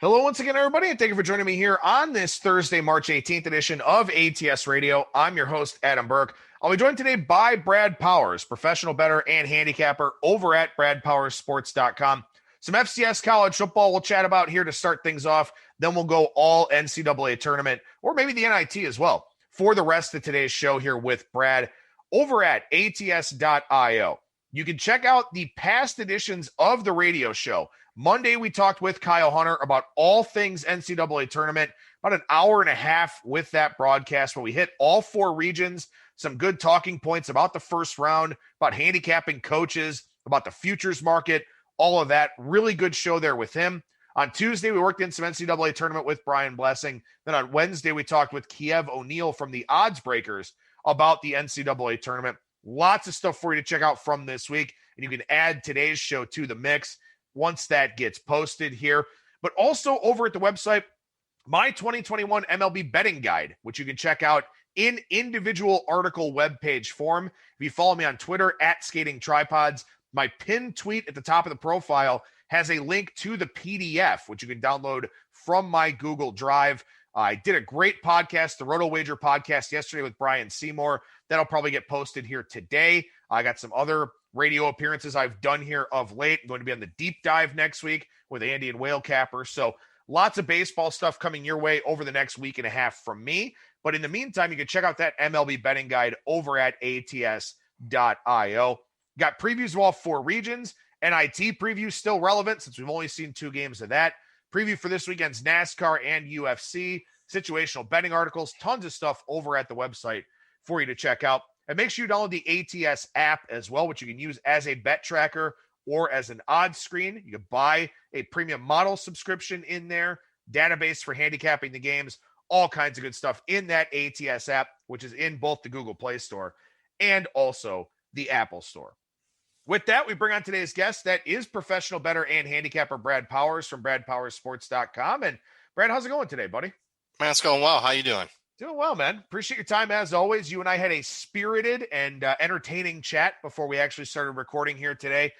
Hello once again, everybody, and thank you for joining me here on this Thursday, March 18th edition of ATS Radio. I'm your host, Adam Burke. I'll be joined today by Brad Powers, professional bettor and handicapper over at BradPowersSports.com. Some FCS college football we'll chat about here to start things off. Then we'll go all NCAA tournament, or maybe the NIT as well, for the rest of today's show here with Brad over at ATS.io. You can check out the past editions of the radio show. Monday, we talked with Kyle Hunter about all things NCAA tournament, about an hour and a half with that broadcast where we hit all four regions, some good talking points about the first round, about handicapping coaches, about the futures market, all of that. Really good show there with him. On Tuesday, we worked in some NCAA tournament with Brian Blessing. Then on Wednesday, we talked with Kiev O'Neill from the Odds Breakers about the NCAA tournament. Lots of stuff for you to check out from this week, and you can add today's show to the mix once that gets posted here. But also over at the website, my 2021 MLB betting guide, which you can check out in individual article webpage form. If you follow me on Twitter at Skating Tripods, my pinned tweet at the top of the profile has a link to the PDF, which you can download from my Google Drive. I did a great podcast, the Roto Wager podcast yesterday with Brian Seymour. That'll probably get posted here today. I got some other radio appearances I've done here of late. I'm going to be on the deep dive next week with Andy and Whale Capper. So lots of baseball stuff coming your way over the next week and a half from me. But in the meantime, you can check out that MLB betting guide over at ATS.io. Got previews of all four regions. NIT preview still relevant since we've only seen two games of that. Preview for this weekend's NASCAR and UFC. Situational betting articles. Tons of stuff over at the website for you to check out. And make sure you download the ATS app as well, which you can use as a bet tracker or as an odds screen. You can buy a premium model subscription in there, database for handicapping the games, all kinds of good stuff in that ATS app, which is in both the Google Play Store and also the Apple Store. With that, we bring on today's guest. That is professional bettor and handicapper Brad Powers from BradPowersSports.com. And Brad, how's it going today, buddy? Man, it's going well. How you doing? Doing well, man. Appreciate your time as always. You and I had a spirited and entertaining chat before we actually started recording here today.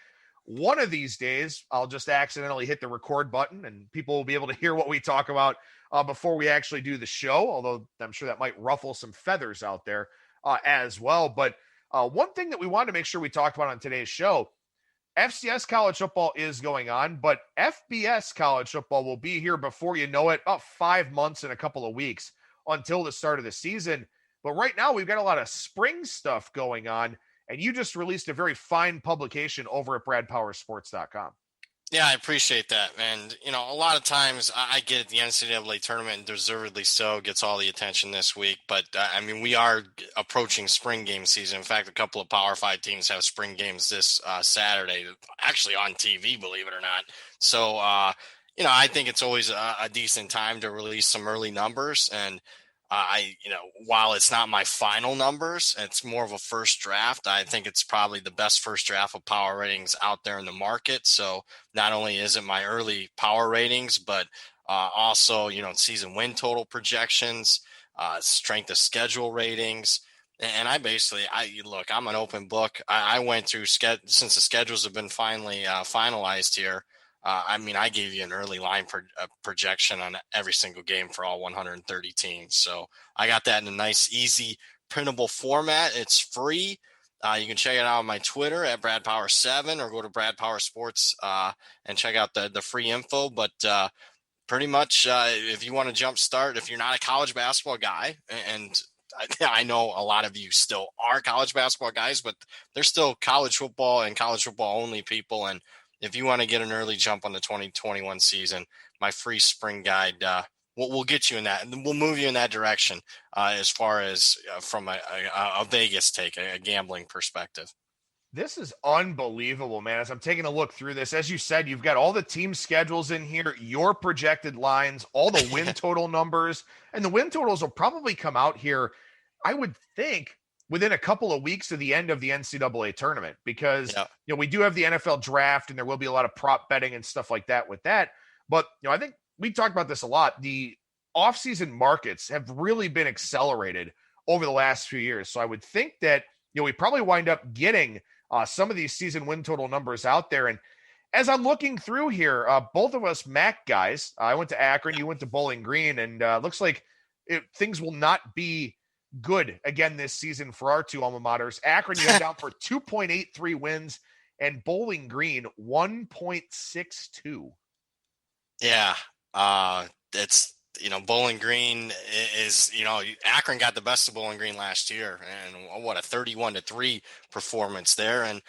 One of these days, I'll just accidentally hit the record button and people will be able to hear what we talk about before we actually do the show, although I'm sure that might ruffle some feathers out there as well. But one thing that we wanted to make sure we talked about on today's show, FCS college football is going on, but FBS college football will be here before you know it, about 5 months and a couple of weeks until the start of the season. But right now we've got a lot of spring stuff going on, and you just released a very fine publication over at BradPowersSports.com. Yeah, I appreciate that. And, you know, a lot of times I get it, the NCAA tournament, and deservedly so, gets all the attention this week. But, I mean, we are approaching spring game season. In fact, a couple of Power 5 teams have spring games this Saturday, actually on TV, believe it or not. So, you know, I think it's always a decent time to release some early numbers. And while it's not my final numbers, it's more of a first draft. I think it's probably the best first draft of power ratings out there in the market. So not only is it my early power ratings, but also, you know, season win total projections, strength of schedule ratings. And I'm an open book. I went through since the schedules have been finally finalized here. I gave you an early line projection on every single game for all 130 teams. So I got that in a nice, easy, printable format. It's free. You can check it out on my Twitter at BradPower7 or go to Brad Power Sports and check out the free info. But pretty much if you want to jumpstart, if you're not a college basketball guy, and I know a lot of you still are college basketball guys, but there's still college football and college football only people. And if you want to get an early jump on the 2021 season, my free spring guide, we'll get you in that, and we'll move you in that direction as far as from a Vegas take, a gambling perspective. This is unbelievable, man. As I'm taking a look through this, as you said, you've got all the team schedules in here, your projected lines, all the win total numbers, and the win totals will probably come out here, I would think, within a couple of weeks of the end of the NCAA tournament, because you know, we do have the NFL draft and there will be a lot of prop betting and stuff like that with that. But, you know, I think we talked about this a lot. The offseason markets have really been accelerated over the last few years. So I would think that, you know, we probably wind up getting some of these season win total numbers out there. And as I'm looking through here, both of us MAC guys, I went to Akron, you went to Bowling Green, and looks like things will not be good again this season for our two alma maters. Akron, you have down for 2.83 wins, and Bowling Green 1.62. Yeah, it's Bowling Green is Akron got the best of Bowling Green last year, and what a 31-3 performance there. And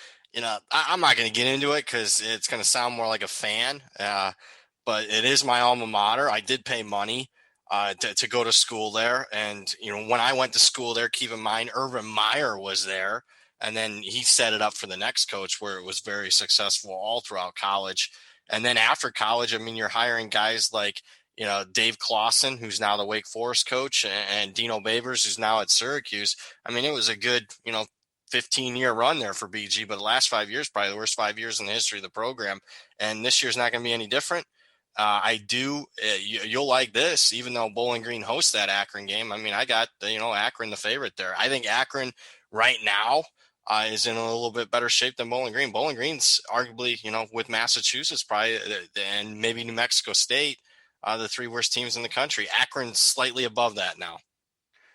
I'm not going to get into it because it's going to sound more like a fan, but it is my alma mater. I did pay money to go to school there, and when I went to school there, keep in mind Urban Meyer was there, and then he set it up for the next coach where it was very successful all throughout college. And then after college, I mean, you're hiring guys like Dave Clawson, who's now the Wake Forest coach, and Dino Babers, who's now at Syracuse. I mean, it was a good 15-year run there for BG, but the last 5 years, probably the worst 5 years in the history of the program. And this year's not going to be any different. You'll like this, even though Bowling Green hosts that Akron game. I mean, I got, Akron the favorite there. I think Akron right now is in a little bit better shape than Bowling Green. Bowling Green's arguably, with Massachusetts probably, and maybe New Mexico State, the three worst teams in the country. Akron's slightly above that now.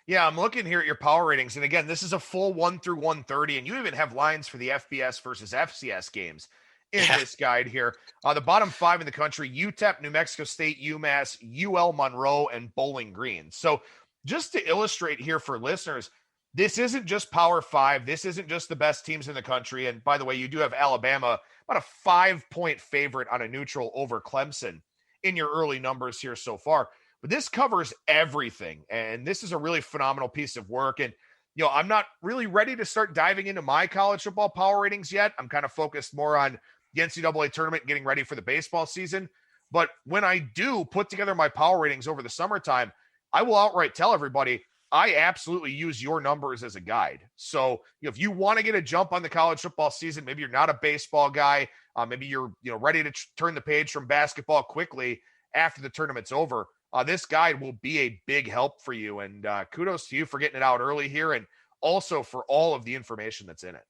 Yeah, I'm looking here at your power ratings. And again, this is a full 1 through 130, and you even have lines for the FBS versus FCS games in this guide here. The bottom 5 in the country: UTEP, New Mexico State, UMass, UL Monroe, and Bowling Green. So just to illustrate here for listeners, this isn't just Power 5. This isn't just the best teams in the country. And by the way, you do have Alabama, about a 5-point favorite on a neutral over Clemson in your early numbers here so far. But this covers everything, and this is a really phenomenal piece of work. And, I'm not really ready to start diving into my college football power ratings yet. I'm kind of focused more on the NCAA tournament, getting ready for the baseball season. But when I do put together my power ratings over the summertime, I will outright tell everybody I absolutely use your numbers as a guide. So if you want to get a jump on the college football season, maybe you're not a baseball guy, maybe you're ready to turn the page from basketball quickly after the tournament's over, this guide will be a big help for you. And kudos to you for getting it out early here, and also for all of the information that's in it.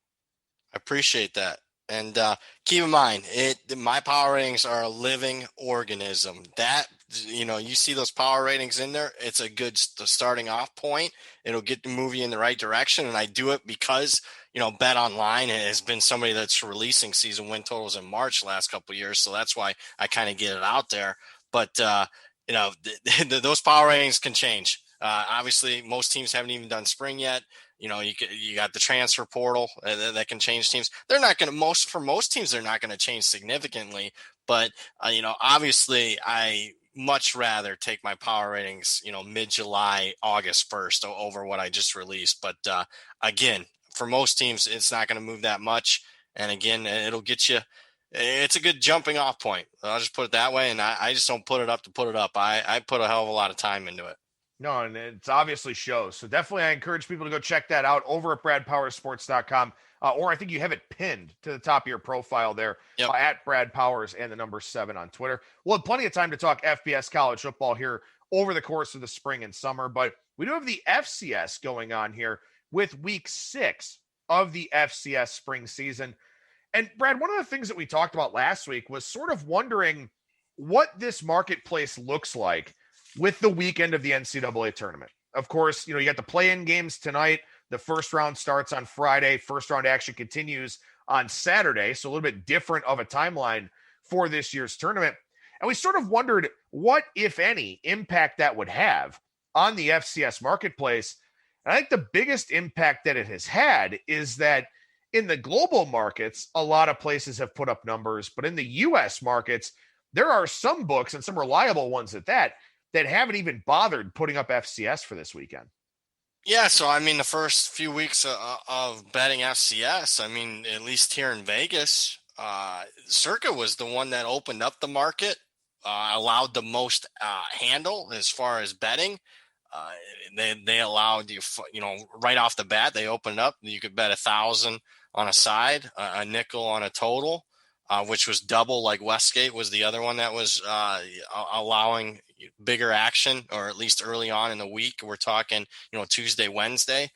I appreciate that. And keep in mind, my power ratings are a living organism. That, you see those power ratings in there, it's a good starting off point. It'll get the movie in the right direction. And I do it because, Bet Online has been somebody that's releasing season win totals in March last couple of years. So that's why I kind of get it out there. But, those power ratings can change. Obviously, most teams haven't even done spring yet. You got the transfer portal that can change teams. They're not going to for most teams, they're not going to change significantly. But, obviously I much rather take my power ratings, mid-July, August 1st over what I just released. But again, for most teams, it's not going to move that much. And again, it'll get you. It's a good jumping off point. I'll just put it that way. And I just don't put it up to put it up. I put a hell of a lot of time into it. No, and it's obviously shows. So definitely I encourage people to go check that out over at bradpowersports.com. Or I think you have it pinned to the top of your profile there. Yep. At Brad Powers and the number 7 on Twitter. We'll have plenty of time to talk FBS college football here over the course of the spring and summer. But we do have the FCS going on here with week 6 of the FCS spring season. And Brad, one of the things that we talked about last week was sort of wondering what this marketplace looks like with the weekend of the NCAA tournament. Of course, you got the play-in games tonight. The first round starts on Friday. First round action continues on Saturday. So a little bit different of a timeline for this year's tournament. And we sort of wondered what, if any, impact that would have on the FCS marketplace. And I think the biggest impact that it has had is that in the global markets, a lot of places have put up numbers, but in the U.S. markets, there are some books, and some reliable ones at that haven't even bothered putting up FCS for this weekend. Yeah, so I mean, the first few weeks of betting FCS, I mean, at least here in Vegas, Circa was the one that opened up the market, allowed the most handle as far as betting. They allowed you, right off the bat, they opened up. You could bet 1,000 on a side, a nickel on a total, which was double. Like Westgate was the other one that was allowing bigger action, or at least early on in the week. We're talking, Tuesday, Wednesday.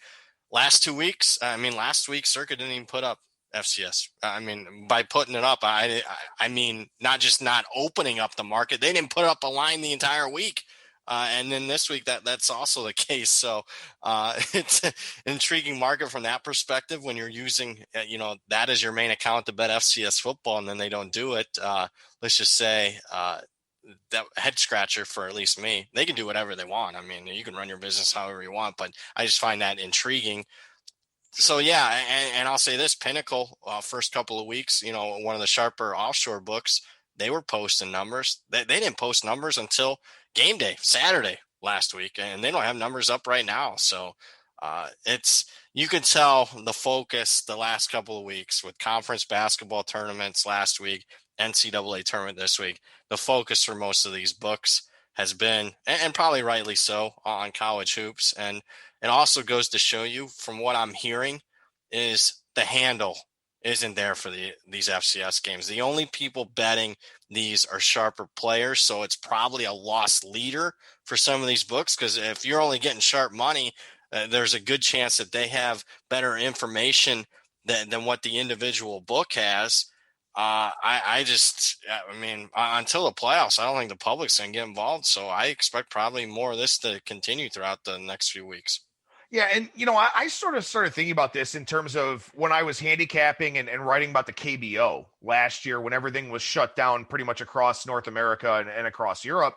Last 2 weeks, last week, Circa didn't even put up FCS. I mean, by putting it up, I mean, not just not opening up the market. They didn't put up a line the entire week. And then this week, that's also the case. So it's an intriguing market from that perspective when you're using, that as your main account to bet FCS football, and then they don't do it. Let's just say that head scratcher for at least me. They can do whatever they want. I mean, you can run your business however you want, but I just find that intriguing. So yeah, and I'll say this: Pinnacle, first couple of weeks, one of the sharper offshore books, they were posting numbers. They didn't post numbers until game day, Saturday last week, and they don't have numbers up right now. So you can tell the focus the last couple of weeks with conference basketball tournaments last week, NCAA tournament this week. The focus for most of these books has been, and probably rightly so, on college hoops. And it also goes to show you, from what I'm hearing, is the handle isn't there for these FCS games. The only people betting these are sharper players, so it's probably a lost leader for some of these books, because if you're only getting sharp money, there's a good chance that they have better information than what the individual book has. I mean, until the playoffs, I don't think the public's going to get involved. So I expect probably more of this to continue throughout the next few weeks. Yeah. And, I sort of started thinking about this in terms of when I was handicapping and writing about the KBO last year, when everything was shut down pretty much across North America and across Europe.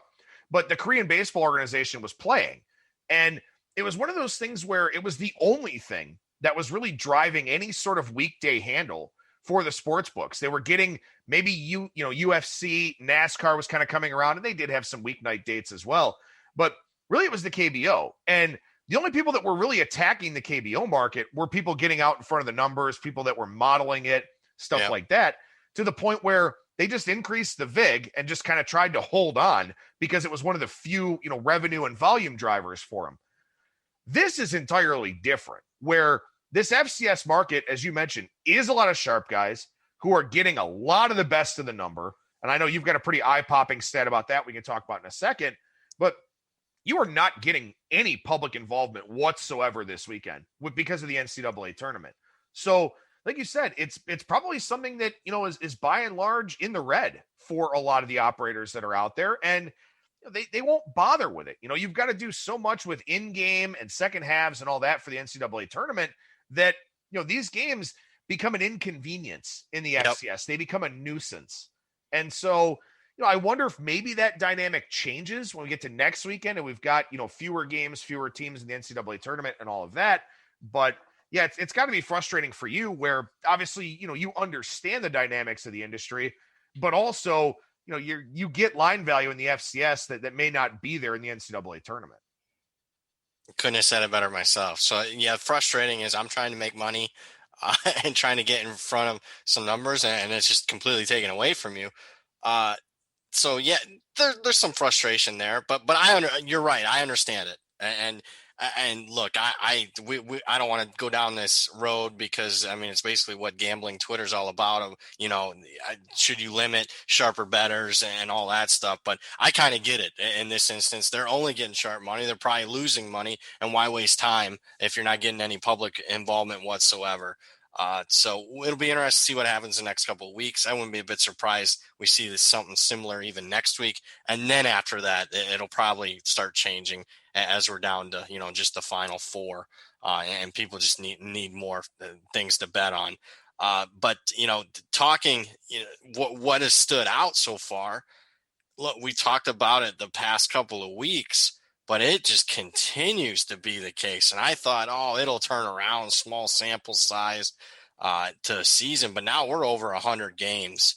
But the Korean baseball organization was playing. And it was one of those things where it was the only thing that was really driving any sort of weekday handle for the sports books. They were getting maybe UFC, NASCAR was kind of coming around, and they did have some weeknight dates as well. But really, it was the KBO. And the only people that were really attacking the KBO market were people getting out in front of the numbers, people that were modeling it, stuff like that, to the point where they just increased the VIG and just kind of tried to hold on because it was one of the few, revenue and volume drivers for them. This is entirely different, where this FCS market, as you mentioned, is a lot of sharp guys who are getting a lot of the best of the number. And I know you've got a pretty eye-popping stat about that we can talk about in a second, but you are not getting any public involvement whatsoever this weekend because of the NCAA tournament. So, like you said, it's probably something that, is by and large in the red for a lot of the operators that are out there. And they won't bother with it. You've got to do so much with in-game and second halves and all that for the NCAA tournament that, these games become an inconvenience in the FCS. They become a nuisance. And so, I wonder if maybe that dynamic changes when we get to next weekend and we've got, fewer games, fewer teams in the NCAA tournament and all of that. But yeah, it's got to be frustrating for you where obviously, you understand the dynamics of the industry, but also, you get line value in the FCS that may not be there in the NCAA tournament. Couldn't have said it better myself. So yeah, frustrating is I'm trying to make money and trying to get in front of some numbers, and it's just completely taken away from you. So yeah, there's some frustration there, but you're right. I understand it. And look, I don't want to go down this road because I mean it's basically what gambling Twitter's all about. Should you limit sharper bettors and all that stuff? But I kind of get it in this instance. They're only getting sharp money. They're probably losing money, and why waste time if you're not getting any public involvement whatsoever? So it'll be interesting to see what happens in the next couple of weeks. I wouldn't be a bit surprised we see this something similar even next week, and then after that, it'll probably start changing as we're down to just the final four, and people just need more things to bet on. But talking what has stood out so far. Look, we talked about it the past couple of weeks, but it just continues to be the case. And I thought, it'll turn around, small sample size to a season. But now we're over 100 games,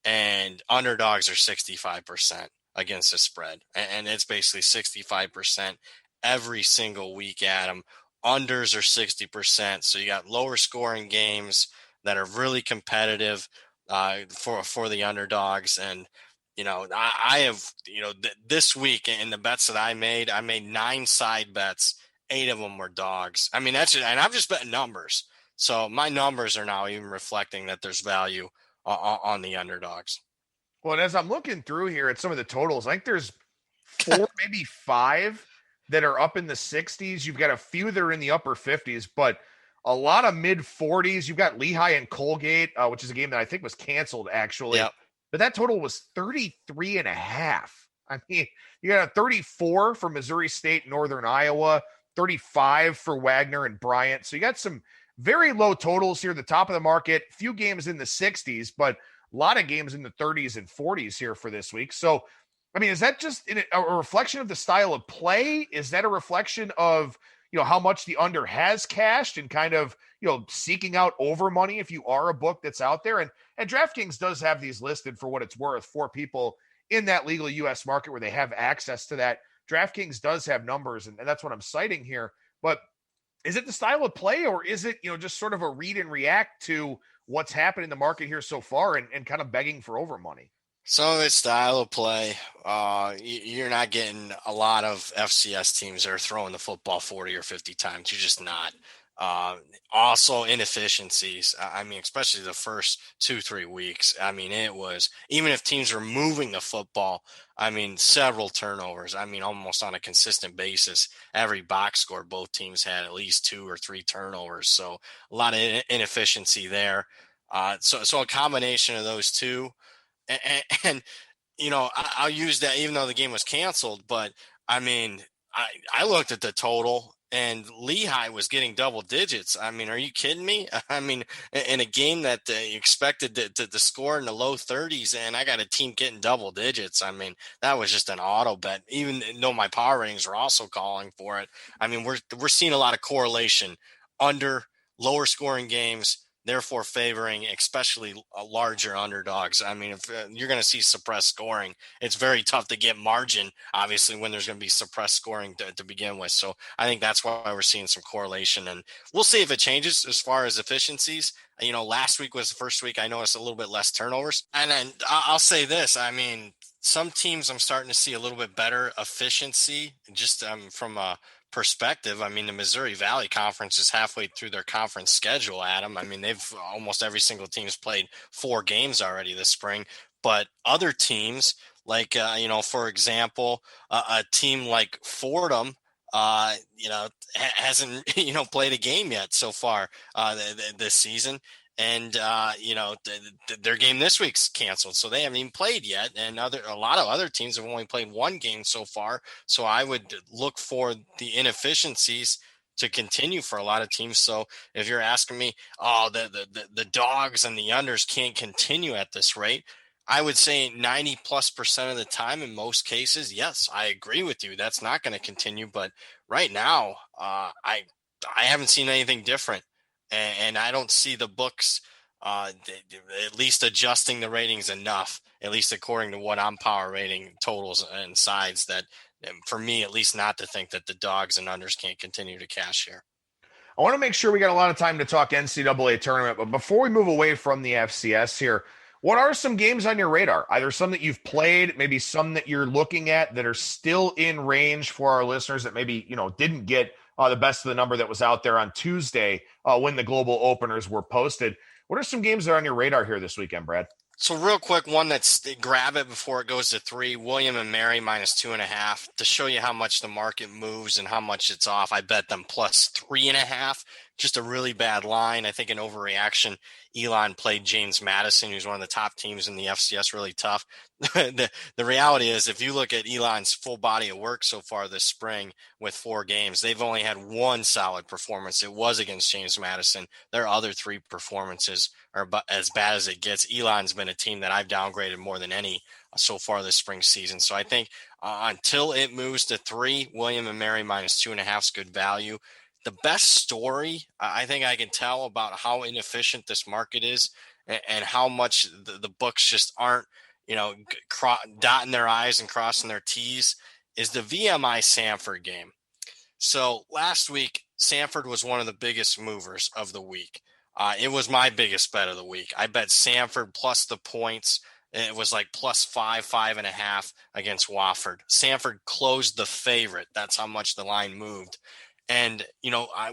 and underdogs are 65% against the spread. And it's basically 65% every single week, Adam. Unders are 60%. So you got lower scoring games that are really competitive for the underdogs. And I have, this week in the bets that I made 9 side bets. 8 of them were dogs. I mean, and I'm just betting numbers. So my numbers are now even reflecting that there's value on the underdogs. Well, and as I'm looking through here at some of the totals, I think there's 4, maybe 5 that are up in the 60s. You've got a few that are in the upper 50s, but A lot of mid 40s. You've got Lehigh and Colgate, which is a game that I think was canceled actually. Yep. But that total was 33 and a half. I mean, you got a 34 for Missouri State, Northern Iowa, 35 for Wagner and Bryant. So you got some very low totals here at the top of the market. Few games in the 60s, but a lot of games in the 30s and 40s here for this week. So, I mean, is that just a reflection of the style of play? Is that a reflection of, how much the under has cashed and kind of, seeking out over money if you are a book that's out there? And DraftKings does have these listed for what it's worth for people in that legal U.S. market where they have access to that. DraftKings does have numbers, and that's what I'm citing here. But is it the style of play, or is it, just sort of a read and react to what's happened in the market here so far and kind of begging for over money? Some of it's style of play. You're not getting a lot of FCS teams that are throwing the football 40 or 50 times. You're just not. Also inefficiencies. I mean, especially the first 2-3 weeks. I mean, it was, even if teams were moving the football, I mean, several turnovers. I mean, almost on a consistent basis, every box score, both teams had at least 2 or 3 turnovers. So a lot of inefficiency there. So a combination of those two. And I'll use that even though the game was canceled. But, I mean, I looked at the total, and Lehigh was getting double digits. I mean, are you kidding me? I mean, in a game that you expected to score in the low 30s, and I got a team getting double digits. I mean, that was just an auto bet, even though my power ratings were also calling for it. I mean, we're seeing a lot of correlation under lower scoring games, therefore favoring especially larger underdogs. I mean, if you're going to see suppressed scoring, it's very tough to get margin, obviously, when there's going to be suppressed scoring to begin with. So I think that's why we're seeing some correlation, and we'll see if it changes as far as efficiencies. Last week was the first week I noticed a little bit less turnovers. And then I'll say this, I mean, some teams I'm starting to see a little bit better efficiency just from a perspective. I mean, the Missouri Valley Conference is halfway through their conference schedule, Adam. I mean, they've almost every single team's played 4 games already this spring, but other teams like, for example, a team like Fordham, hasn't, played a game yet so far this season. And, their game this week's canceled, so they haven't even played yet. And a lot of other teams have only played 1 game so far. So I would look for the inefficiencies to continue for a lot of teams. So if you're asking me, the dogs and the unders can't continue at this rate, I would say 90+% of the time, in most cases, yes, I agree with you. That's not going to continue. But right now, I haven't seen anything different. And I don't see the books at least adjusting the ratings enough, at least according to what I'm power rating totals and sides, that for me, at least, not to think that the dogs and unders can't continue to cash here. I want to make sure we got a lot of time to talk NCAA tournament, but before we move away from the FCS here, what are some games on your radar? Either some that you've played, maybe some that you're looking at that are still in range for our listeners that maybe, didn't get the best of the number that was out there on Tuesday when the global openers were posted. What are some games that are on your radar here this weekend, Brad? So real quick, one that's grab it before it goes to 3, William and Mary -2.5, to show you how much the market moves and how much it's off. I bet them +3.5, just a really bad line. I think an overreaction. Elon played James Madison, who's one of the top teams in the FCS, really tough. The reality is, if you look at Elon's full body of work so far this spring with 4 games, they've only had 1 solid performance. It was against James Madison. Their other 3 performances are as bad as it gets. Elon's been a team that I've downgraded more than any so far this spring season. So I think until it moves to 3, William and Mary -2.5 is good value. The best story I think I can tell about how inefficient this market is and how much the books just aren't, dotting their I's and crossing their T's is the VMI Samford game. So last week, Samford was one of the biggest movers of the week. It was my biggest bet of the week. I bet Samford plus the points. It was like +5, 5.5 against Wofford. Samford closed the favorite. That's how much the line moved. And,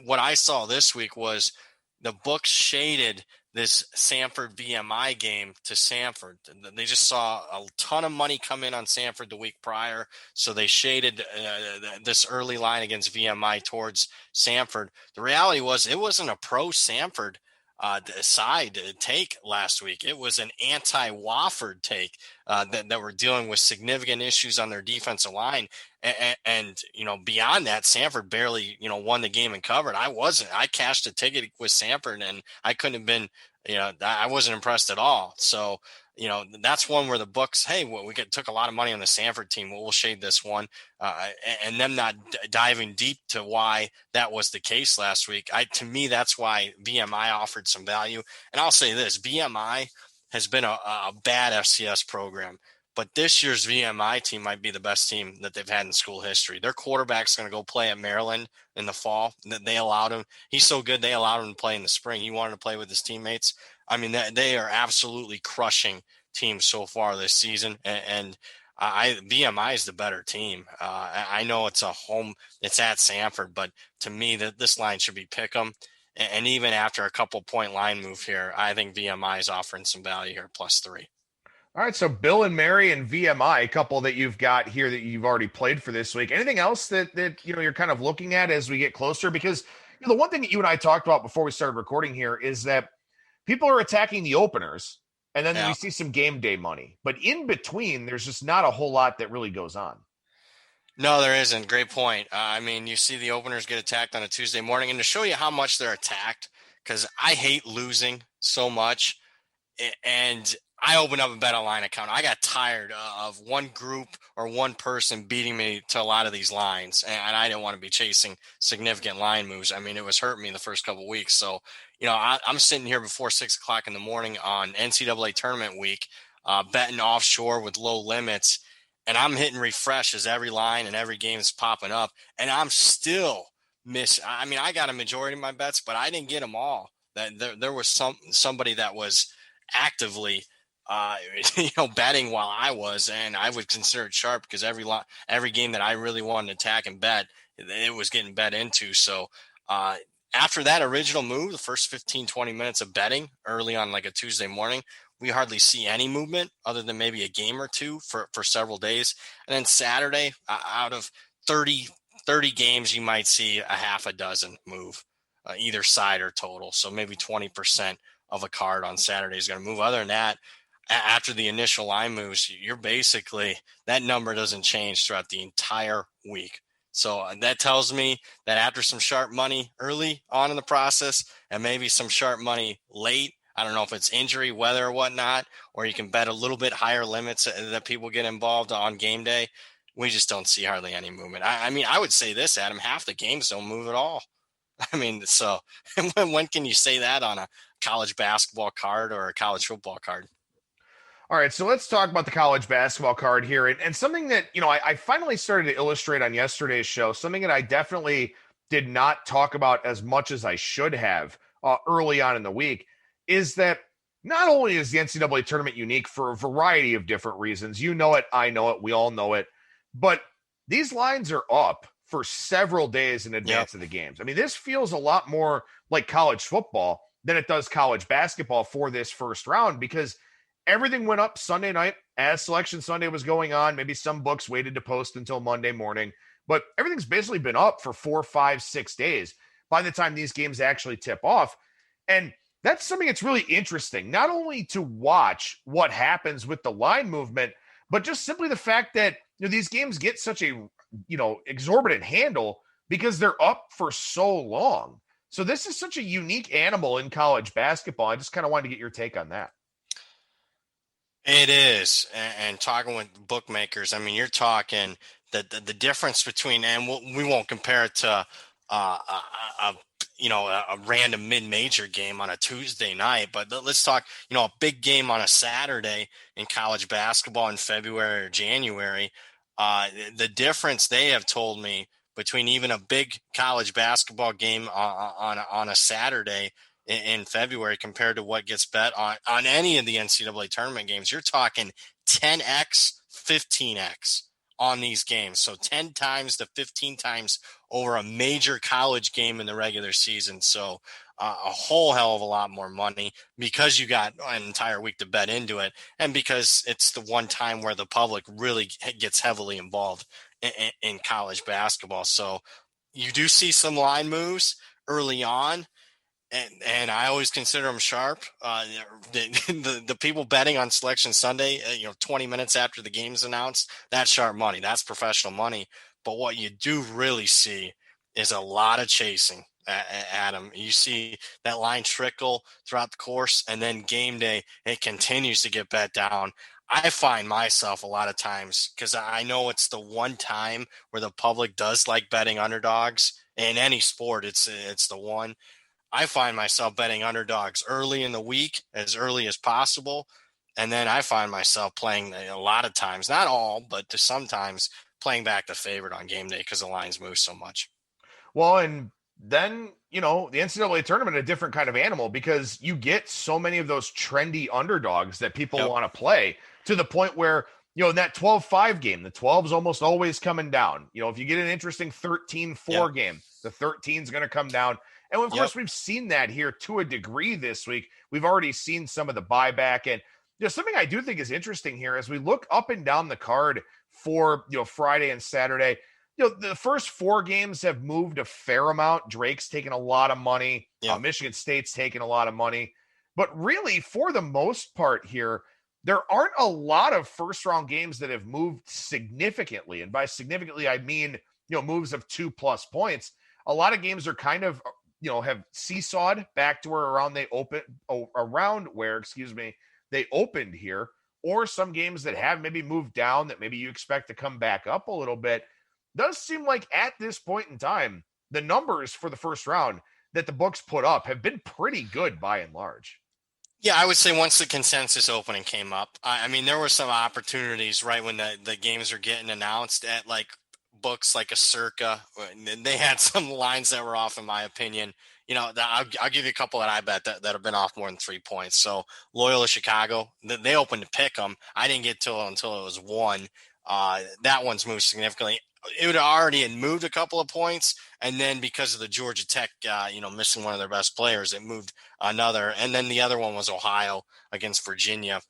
what I saw this week was the books shaded this Samford VMI game to Samford. They just saw a ton of money come in on Samford the week prior, so they shaded this early line against VMI towards Samford. The reality was it wasn't a pro Samford side take last week. It was an anti-Wofford take that were dealing with significant issues on their defensive line. And beyond that, Samford barely, won the game and covered. I cashed a ticket with Samford and I couldn't have been, I wasn't impressed at all. So, that's one where the books, hey, we took a lot of money on the Samford team. We'll shade this one. And them not diving deep to why that was the case last week. To me, that's why VMI offered some value. And I'll say this, VMI has been a bad FCS program. But this year's VMI team might be the best team that they've had in school history. Their quarterback's going to go play at Maryland in the fall. They allowed him. He's so good, they allowed him to play in the spring. He wanted to play with his teammates. I mean, they are absolutely crushing teams so far this season. And VMI is the better team. I know it's at Samford, but to me, this line should be pick 'em. And even after a couple point line move here, I think VMI is offering some value here, +3. All right, so Bill and Mary and VMI, a couple that you've got here that you've already played for this week. Anything else that you're kind of looking at as we get closer? Because the one thing that you and I talked about before we started recording here is that people are attacking the openers, and then we see some game day money. But in between, there's just not a whole lot that really goes on. No, there isn't. Great point. You see the openers get attacked on a Tuesday morning, and to show you how much they're attacked, because I hate losing so much, and I opened up a BetOnline account. I got tired of one group or one person beating me to a lot of these lines, and I didn't want to be chasing significant line moves. I mean, it was hurting me the first couple of weeks. So, I'm sitting here before 6 o'clock in the morning on NCAA Tournament week, betting offshore with low limits, and I'm hitting refresh as every line and every game is popping up, and I'm still I got a majority of my bets, but I didn't get them all. There was somebody that was actively betting while I was, and I would consider it sharp because every game that I really wanted to attack and bet, it was getting bet into. So after that original move, the first 15, 20 minutes of betting early on like a Tuesday morning, we hardly see any movement other than maybe a game or two for several days. And then Saturday, out of 30 games, you might see a half a dozen move, either side or total. So maybe 20% of a card on Saturday is going to move. Other than that, after the initial line moves, you're basically, that number doesn't change throughout the entire week. So that tells me that after some sharp money early on in the process and maybe some sharp money late, I don't know if it's injury, weather, or whatnot, or you can bet a little bit higher limits that people get involved on game day. We just don't see hardly any movement. I would say this, Adam, half the games don't move at all. So when can you say that on a college basketball card or a college football card? All right, so let's talk about the college basketball card here. And something that, I finally started to illustrate on yesterday's show, something that I definitely did not talk about as much as I should have early on in the week, is that not only is the NCAA tournament unique for a variety of different reasons, you know it, I know it, we all know it, but these lines are up for several days in advance of the games. I mean, this feels a lot more like college football than it does college basketball for this first round, because everything went up Sunday night as Selection Sunday was going on. Maybe some books waited to post until Monday morning, but everything's basically been up for 4, 5, 6 days by the time these games actually tip off. And that's something that's really interesting, not only to watch what happens with the line movement, but just simply the fact that these games get such a exorbitant handle because they're up for so long. So this is such a unique animal in college basketball. I just kind of wanted to get your take on that. It is. And talking with bookmakers, you're talking the difference between, and we won't compare it to a random mid-major game on a Tuesday night, but let's talk, a big game on a Saturday in college basketball in February or January. The difference they have told me between even a big college basketball game on a Saturday in February compared to what gets bet on any of the NCAA tournament games, you're talking 10x, 15x on these games. So 10 times to 15 times over a major college game in the regular season. So a whole hell of a lot more money because you got an entire week to bet into it, and because it's the one time where the public really gets heavily involved in college basketball. So you do see some line moves early on, and I always consider them sharp. The people betting on Selection Sunday, 20 minutes after the game's announced, that's sharp money. That's professional money. But what you do really see is a lot of chasing, Adam. You see that line trickle throughout the course, and then game day, it continues to get bet down. I find myself a lot of times, because I know it's the one time where the public does like betting underdogs. In any sport, it's the one. I find myself betting underdogs early in the week, as early as possible. And then I find myself playing a lot of times, not all, but to sometimes playing back the favorite on game day because the lines move so much. Well, and then, the NCAA tournament, a different kind of animal, because you get so many of those trendy underdogs that people want to play, to the point where, in that 12-5 game, the 12 is almost always coming down. If you get an interesting 13-4 game, the 13 is going to come down. And of course, we've seen that here to a degree this week. We've already seen some of the buyback. And something I do think is interesting here as we look up and down the card for Friday and Saturday. The first 4 games have moved a fair amount. Drake's taken a lot of money. Michigan State's taken a lot of money. But really, for the most part here, there aren't a lot of first-round games that have moved significantly. And by significantly, I mean, moves of 2+ points. A lot of games are kind of, have seesawed back to where they opened here, or some games that have maybe moved down that maybe you expect to come back up a little bit. Does seem like at this point in time, the numbers for the first round that the books put up have been pretty good by and large. Yeah, I would say once the consensus opening came up, I mean, there were some opportunities right when the games are getting announced at books like a Circa. They had some lines that were off, in my opinion. I'll give you a couple that I bet that have been off more than 3 points. So Loyola Chicago, they opened to pick them. I didn't get to it until it was 1. That one's moved significantly. It would already had moved a couple of points, and then because of the Georgia Tech, missing one of their best players, it moved another. And then the other one was Ohio against Virginia.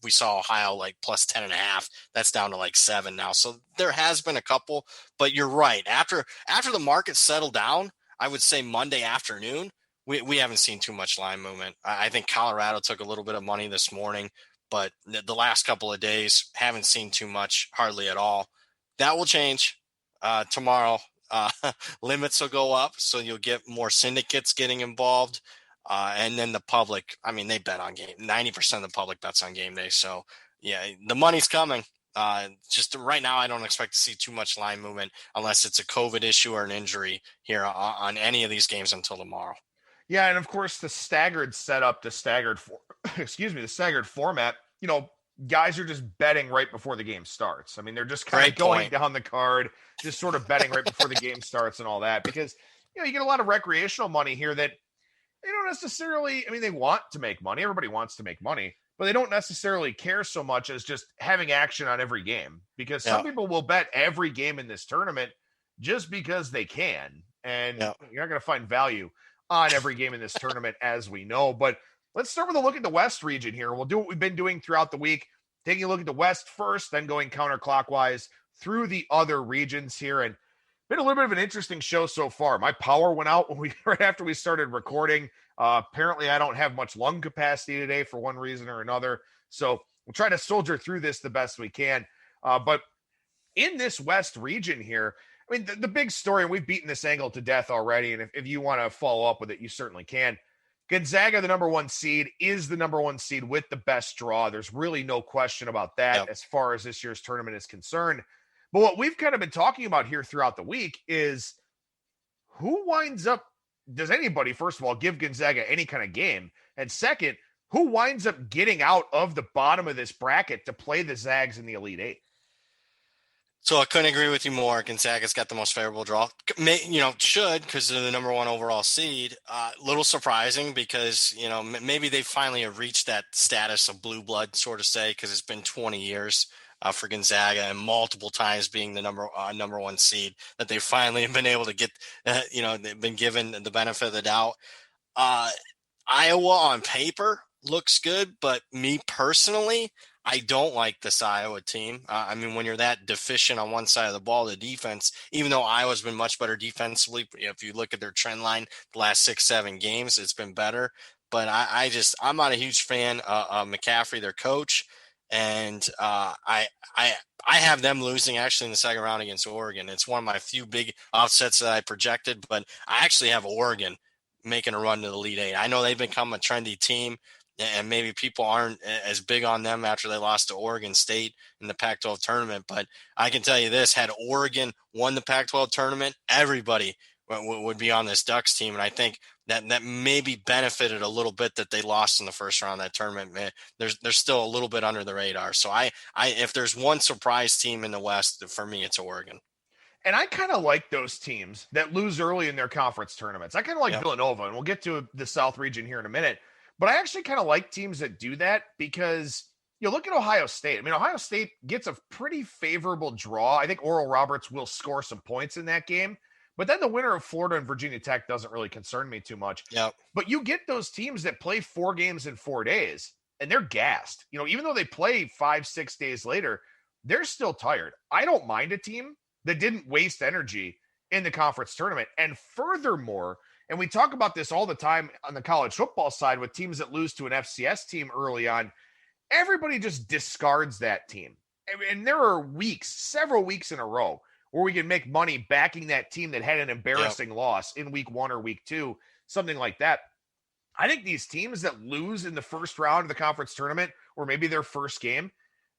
We saw Ohio plus 10.5. That's down to 7 now. So there has been a couple, but you're right. After the market settled down, I would say Monday afternoon, we haven't seen too much line movement. I think Colorado took a little bit of money this morning, but the last couple of days haven't seen too much, hardly at all. That will change tomorrow. Limits will go up, so you'll get more syndicates getting involved. And then the public, I mean, they bet on game. 90% of the public bets on game day. So, yeah, the money's coming. Just right now, I don't expect to see too much line movement unless it's a COVID issue or an injury here on any of these games until tomorrow. Yeah, and of course, the staggered setup, the staggered format, guys are just betting right before the game starts. I mean, they're just kind of going down the card, just sort of betting right before the game starts and all that, because, you get a lot of recreational money here that they don't necessarily, they want to make money. Everybody wants to make money, but they don't necessarily care so much as just having action on every game, because some people will bet every game in this tournament just because they can. And you're not going to find value on every game in this tournament, as we know. But let's start with a look at the West region here. We'll do what we've been doing throughout the week, taking a look at the West first, then going counterclockwise through the other regions here. And been a little bit of an interesting show so far. My power went out right after we started recording. Apparently, I don't have much lung capacity today for one reason or another. So we'll try to soldier through this the best we can. But in this West region here, the big story, and we've beaten this angle to death already, and if you want to follow up with it, you certainly can. Gonzaga, the number 1 seed, is the number 1 seed with the best draw. There's really no question about that as far as this year's tournament is concerned. But what we've kind of been talking about here throughout the week is who winds up, does anybody, first of all, give Gonzaga any kind of game? And second, who winds up getting out of the bottom of this bracket to play the Zags in the Elite Eight? So I couldn't agree with you more. Gonzaga's got the most favorable draw. Should, because they're the number 1 overall seed. Little surprising because, maybe they finally have reached that status of blue blood, sort of say, because it's been 20 years. for Gonzaga, and multiple times being the number one seed, that they finally have been able to get, they've been given the benefit of the doubt. Iowa on paper looks good, but me personally, I don't like this Iowa team. When you're that deficient on one side of the ball, the defense, even though Iowa's been much better defensively, if you look at their trend line, the last 6-7 games, it's been better. But I'm not a huge fan of McCaffrey, their coach. And I have them losing actually in the second round against Oregon. It's one of my few big upsets that I projected, but I actually have Oregon making a run to the Elite Eight. I know they've become a trendy team, and maybe people aren't as big on them after they lost to Oregon State in the Pac-12 tournament. But I can tell you this, had Oregon won the Pac-12 tournament, everybody would be on this Ducks team. And I think that maybe benefited a little bit that they lost in the first round of that tournament. They're still a little bit under the radar. So if there's one surprise team in the West, for me, it's Oregon. And I kind of like those teams that lose early in their conference tournaments. I kind of like Villanova, and we'll get to the South region here in a minute. But I actually kind of like teams that do that because, look at Ohio State. Ohio State gets a pretty favorable draw. I think Oral Roberts will score some points in that game. But then the winner of Florida and Virginia Tech doesn't really concern me too much. Yep. But you get those teams that play 4 games in 4 days, and they're gassed. Even though they play 5-6 days later, they're still tired. I don't mind a team that didn't waste energy in the conference tournament. And furthermore, and we talk about this all the time on the college football side with teams that lose to an FCS team early on, everybody just discards that team. And there are several weeks in a row, where we can make money backing that team that had an embarrassing loss in week 1 or week 2, something like that. I think these teams that lose in the first round of the conference tournament, or maybe their first game,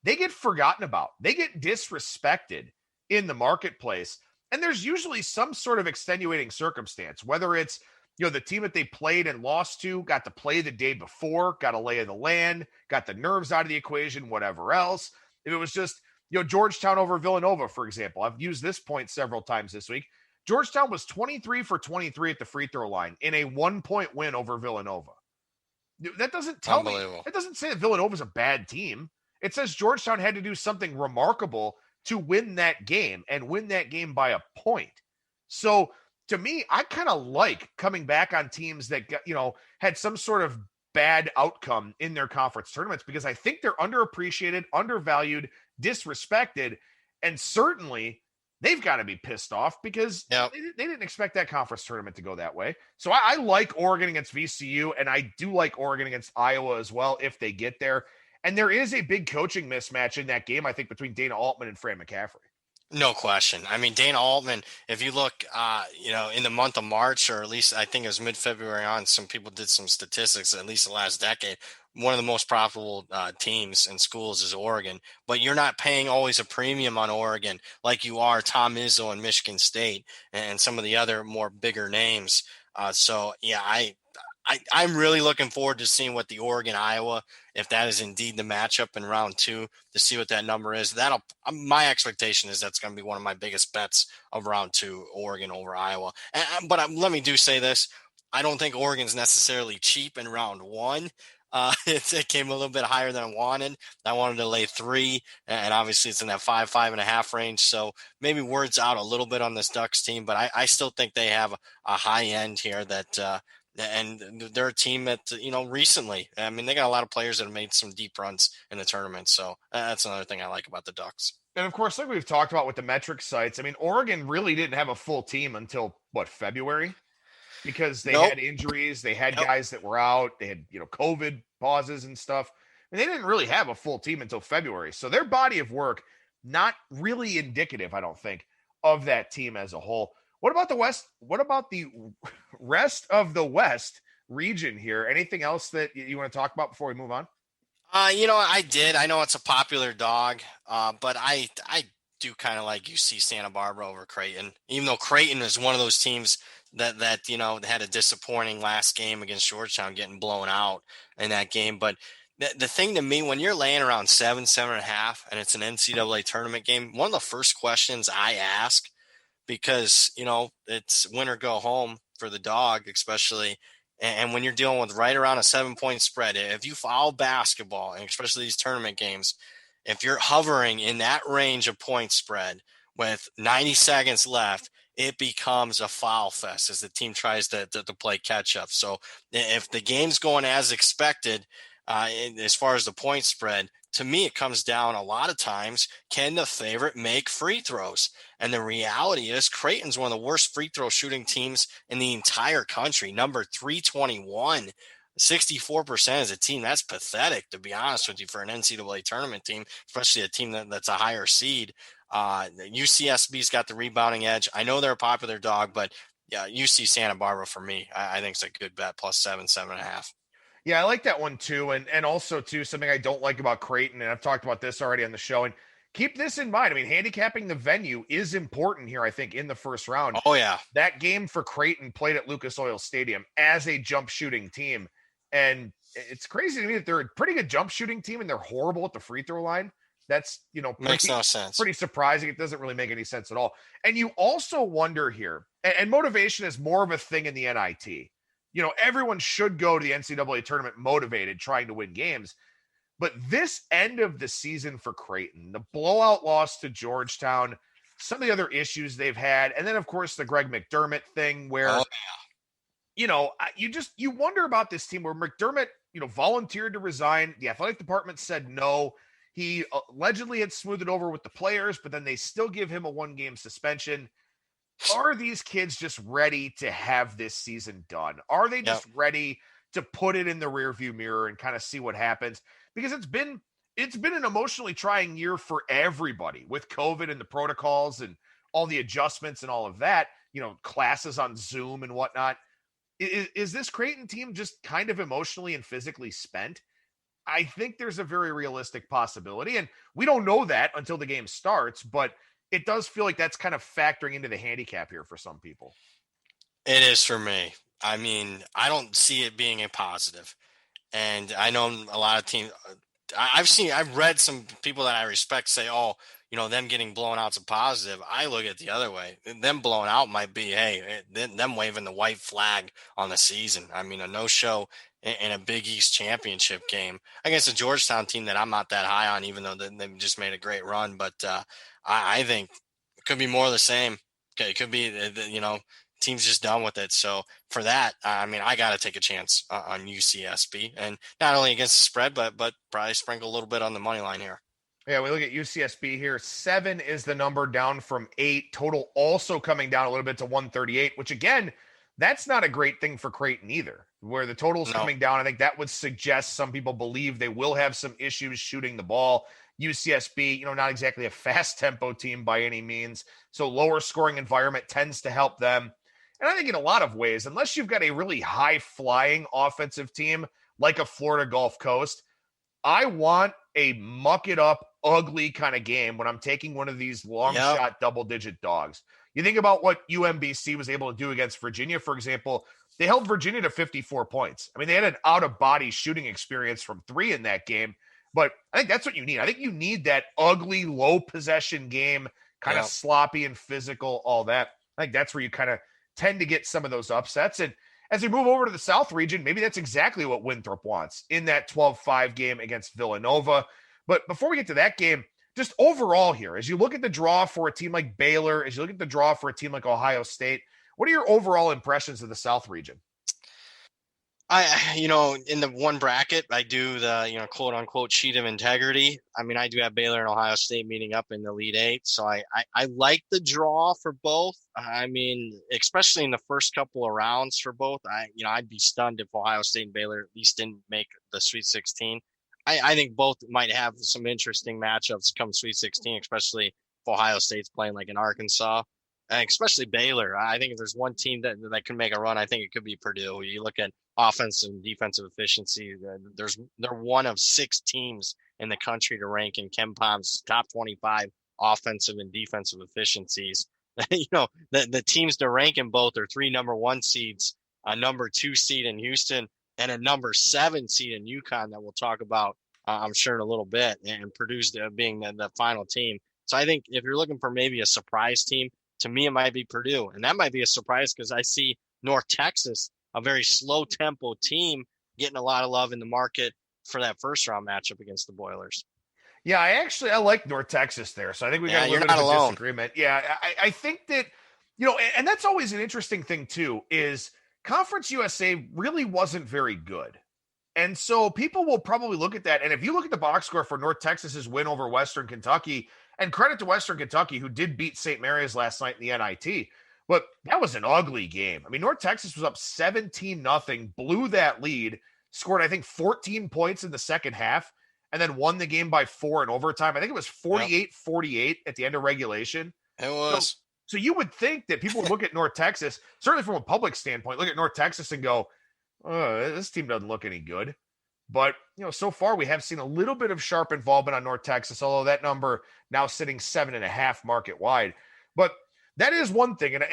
they get forgotten about. They get disrespected in the marketplace. And there's usually some sort of extenuating circumstance, whether it's, the team that they played and lost to got to play the day before, got a lay of the land, got the nerves out of the equation, whatever else. If it was just, Georgetown over Villanova, for example, I've used this point several times this week. Georgetown was 23 for 23 at the free throw line in a 1-point win over Villanova. That doesn't tell me, it doesn't say that Villanova's a bad team. It says Georgetown had to do something remarkable to win that game, and win that game by a point. So to me, I kind of like coming back on teams that got, had some sort of bad outcome in their conference tournaments, because I think they're underappreciated, undervalued, disrespected, and certainly they've got to be pissed off because they didn't expect that conference tournament to go that way. So I like Oregon against VCU, and I do like Oregon against Iowa as well if they get there. And there is a big coaching mismatch in that game, I think, between Dana Altman and Fran McCaffrey. No question. Dana Altman, if you look, in the month of March, or at least I think it was mid-February on, some people did some statistics, at least the last decade, one of the most profitable teams and schools is Oregon. But you're not paying always a premium on Oregon like you are Tom Izzo and Michigan State and some of the other more bigger names. I'm really looking forward to seeing what the Oregon-Iowa, if that is indeed the matchup in round 2, to see what that number is. My expectation is that's going to be one of my biggest bets of round 2, Oregon over Iowa. But let me say this. I don't think Oregon's necessarily cheap in round 1. It came a little bit higher than I wanted. I wanted to lay 3, and obviously it's in that 5.5 range. So maybe words out a little bit on this Ducks team, but I still think they have a high end here that and they're a team that, recently, they got a lot of players that have made some deep runs in the tournament. So that's another thing I like about the Ducks. And of course, like we've talked about with the metric sites, Oregon really didn't have a full team until February, because they had injuries. They had guys that were out. They had, COVID pauses and stuff. And they didn't really have a full team until February. So their body of work, not really indicative, I don't think, of that team as a whole. What about the West? What about the rest of the West region here? Anything else that you want to talk about before we move on? I did. I know it's a popular dog, but I do kind of like UC Santa Barbara over Creighton, even though Creighton is one of those teams that had a disappointing last game against Georgetown, getting blown out in that game. But the thing to me, when you're laying around 7.5, and it's an NCAA tournament game, one of the first questions I ask, because, it's win or go home for the dog, especially. And when you're dealing with right around a 7-point spread, if you follow basketball, and especially these tournament games, if you're hovering in that range of point spread with 90 seconds left, it becomes a foul fest as the team tries to play catch up. So if the game's going as expected, as far as the point spread, to me, it comes down a lot of times, can the favorite make free throws? And the reality is Creighton's one of the worst free throw shooting teams in the entire country, number 321. 64% as a team. That's pathetic, to be honest with you, for an NCAA tournament team, especially a team that's a higher seed. UCSB's got the rebounding edge. I know they're a popular dog, but yeah, UC Santa Barbara for me, I think it's a good bet, plus 7.5. Yeah, I like that one too. And also too, something I don't like about Creighton, and I've talked about this already on the show, and keep this in mind. I mean, handicapping the venue is important here, I think, in the first round. Oh, yeah. That game for Creighton played at Lucas Oil Stadium as a jump shooting team. And it's crazy to me that they're a pretty good jump shooting team and they're horrible at the free throw line. That's, Makes no sense. Pretty surprising. It doesn't really make any sense at all. And you also wonder here, and motivation is more of a thing in the NIT. Everyone should go to the NCAA tournament motivated, trying to win games. But this end of the season for Creighton, the blowout loss to Georgetown, some of the other issues they've had, and then, of course, the Greg McDermott thing where, you wonder about this team where McDermott, volunteered to resign. The athletic department said no. He allegedly had smoothed it over with the players, but then they still give him a 1-game suspension. Are these kids just ready to have this season done? Are they just ready to put it in the rearview mirror and kind of see what happens? Because it's been an emotionally trying year for everybody with COVID and the protocols and all the adjustments and all of that, classes on Zoom and whatnot. Is this Creighton team just kind of emotionally and physically spent? I think there's a very realistic possibility, and we don't know that until the game starts, but it does feel like that's kind of factoring into the handicap here for some people. It is for me. I mean, I don't see it being a positive. And I know a lot of teams, I've read some people that I respect say, them getting blown out's a positive. I look at it the other way. Them blowing out might be, them waving the white flag on the season. I mean, a no-show in a Big East championship game against a Georgetown team that I'm not that high on, even though they've just made a great run. But I think it could be more of the same. It could be, team's just done with it. So for that, I mean, I got to take a chance on UCSB, and not only against the spread, but probably sprinkle a little bit on the money line here. Yeah, we look at UCSB here. 7 is the number, down from 8. Total also coming down a little bit to 138, which again, that's not a great thing for Creighton either, where the total's coming down. I think that would suggest some people believe they will have some issues shooting the ball. UCSB, not exactly a fast tempo team by any means. So lower scoring environment tends to help them. And I think in a lot of ways, unless you've got a really high flying offensive team like a Florida Gulf Coast, I want a muck it up, ugly kind of game when I'm taking one of these long shot double digit dogs. You think about what UMBC was able to do against Virginia, for example. They held Virginia to 54 points. I mean, they had an out of body shooting experience from 3 in that game. But I think that's what you need. I think you need that ugly, low possession game, kind of sloppy and physical, all that. I think that's where you kind of tend to get some of those upsets. And as we move over to the South region, maybe that's exactly what Winthrop wants in that 12-5 game against Villanova. But before we get to that game, just overall here, as you look at the draw for a team like Baylor, as you look at the draw for a team like Ohio State, what are your overall impressions of the South region? In the one bracket, I do the, quote unquote sheet of integrity. I mean, I do have Baylor and Ohio State meeting up in the Elite Eight. So I like the draw for both. I mean, especially in the first couple of rounds for both, I'd be stunned if Ohio State and Baylor at least didn't make the Sweet 16. I think both might have some interesting matchups come Sweet 16, especially if Ohio State's playing like in Arkansas. And especially Baylor. I think if there's one team that can make a run, I think it could be Purdue. You look at offensive and defensive efficiency. They're one of 6 teams in the country to rank in KenPom's top 25 offensive and defensive efficiencies. The teams to rank in both are 3 number 1 seeds, a number 2 seed in Houston, and a number 7 seed in UConn that we'll talk about, I'm sure, in a little bit, and Purdue's being the final team. So I think if you're looking for maybe a surprise team, to me, it might be Purdue. And that might be a surprise because I see North Texas, a very slow tempo team, getting a lot of love in the market for that first round matchup against the Boilers. Yeah, I like North Texas there, so I think we got a You're little bit not of a alone. disagreement. Yeah, I think that, and that's always an interesting thing too, is Conference USA really wasn't very good. And so people will probably look at that. And if you look at the box score for North Texas's win over Western Kentucky, and credit to Western Kentucky, who did beat St. Mary's last night in the NIT, but that was an ugly game. I mean, North Texas was up 17-0, blew that lead, scored, I think, 14 points in the second half, and then won the game by 4 in overtime. I think it was 48-48 at the end of regulation. It was. So you would think that people would look at North Texas, certainly from a public standpoint, look at North Texas and go, this team doesn't look any good. But, so far we have seen a little bit of sharp involvement on North Texas, although that number now sitting 7.5 market wide. But that is one thing. And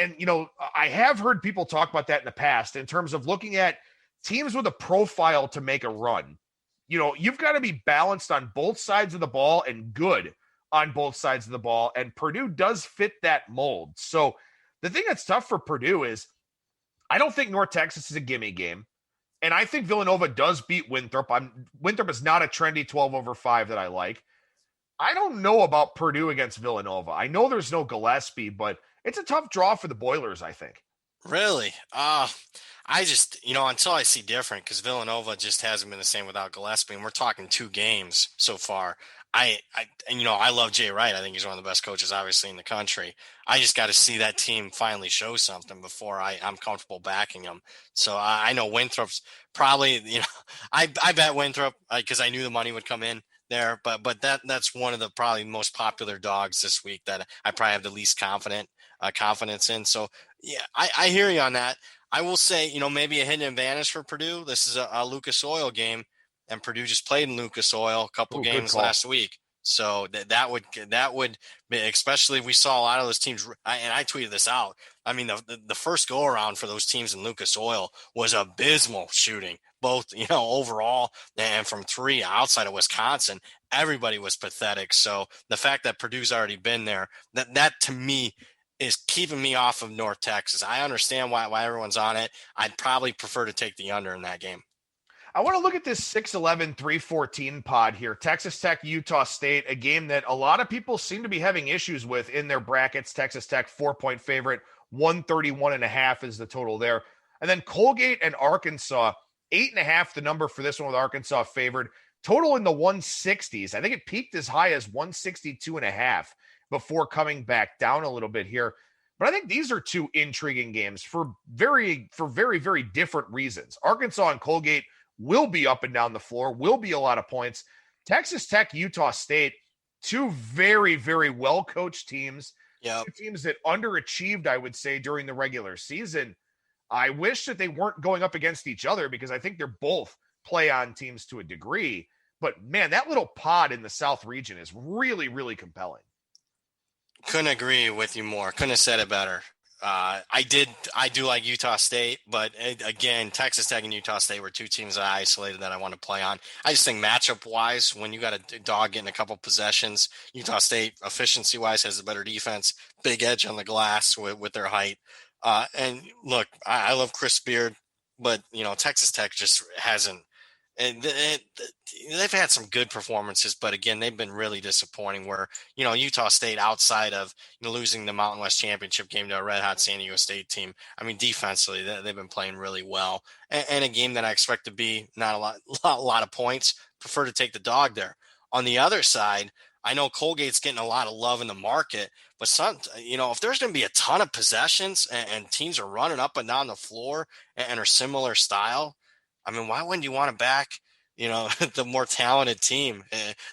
I have heard people talk about that in the past in terms of looking at teams with a profile to make a run. You've got to be balanced on both sides of the ball and good on both sides of the ball. And Purdue does fit that mold. So the thing that's tough for Purdue is I don't think North Texas is a gimme game. And I think Villanova does beat Winthrop. Winthrop is not a trendy 12/5 that I like. I don't know about Purdue against Villanova. I know there's no Gillespie, but it's a tough draw for the Boilers, I think. Really? I just, until I see different, because Villanova just hasn't been the same without Gillespie, and we're talking 2 games so far. I love Jay Wright. I think he's one of the best coaches, obviously, in the country. I just got to see that team finally show something before I'm comfortable backing them. So I know Winthrop's probably, I bet Winthrop because I knew the money would come in there, but that's one of the probably most popular dogs this week that I probably have the least confidence in. So yeah, I hear you on that. I will say, maybe a hidden advantage for Purdue. This is a Lucas Oil game. And Purdue just played in Lucas Oil a couple games last week. So that would be, especially if we saw a lot of those teams, and I tweeted this out. I mean, the first go around for those teams in Lucas Oil was abysmal shooting, both, overall and from 3 outside of Wisconsin. Everybody was pathetic. So the fact that Purdue's already been there, that to me is keeping me off of North Texas. I understand why everyone's on it. I'd probably prefer to take the under in that game. I want to look at this 6-11, 3-14 pod here. Texas Tech, Utah State, a game that a lot of people seem to be having issues with in their brackets. Texas Tech, 4-point favorite, 131.5 is the total there. And then Colgate and Arkansas, 8.5 the number for this one with Arkansas favored. Total in the 160s. I think it peaked as high as 162.5 before coming back down a little bit here. But I think these are 2 intriguing games for very, very different reasons. Arkansas and Colgate will be up and down the floor, will be a lot of points. Texas Tech, Utah State, 2 very, very well-coached teams. Yep. 2 teams that underachieved, I would say, during the regular season. I wish that they weren't going up against each other because I think they're both play-on teams to a degree. But, man, that little pod in the South region is really, really compelling. Couldn't agree with you more. Couldn't have said it better. I do like Utah State, but again, Texas Tech and Utah State were 2 teams that I isolated that I want to play on. I just think matchup wise, when you got a dog getting a couple possessions, Utah State efficiency wise has a better defense, big edge on the glass with their height. And look, I love Chris Beard, but Texas Tech just hasn't. And they've had some good performances, but again, they've been really disappointing where, Utah State outside of losing the Mountain West Championship game to a red hot San Diego State team. I mean, defensively, they've been playing really well and a game that I expect to be not a lot of points. Prefer to take the dog there. On the other side, I know Colgate's getting a lot of love in the market, but if there's going to be a ton of possessions and teams are running up and down the floor and are similar style, I mean, why wouldn't you want to back, the more talented team,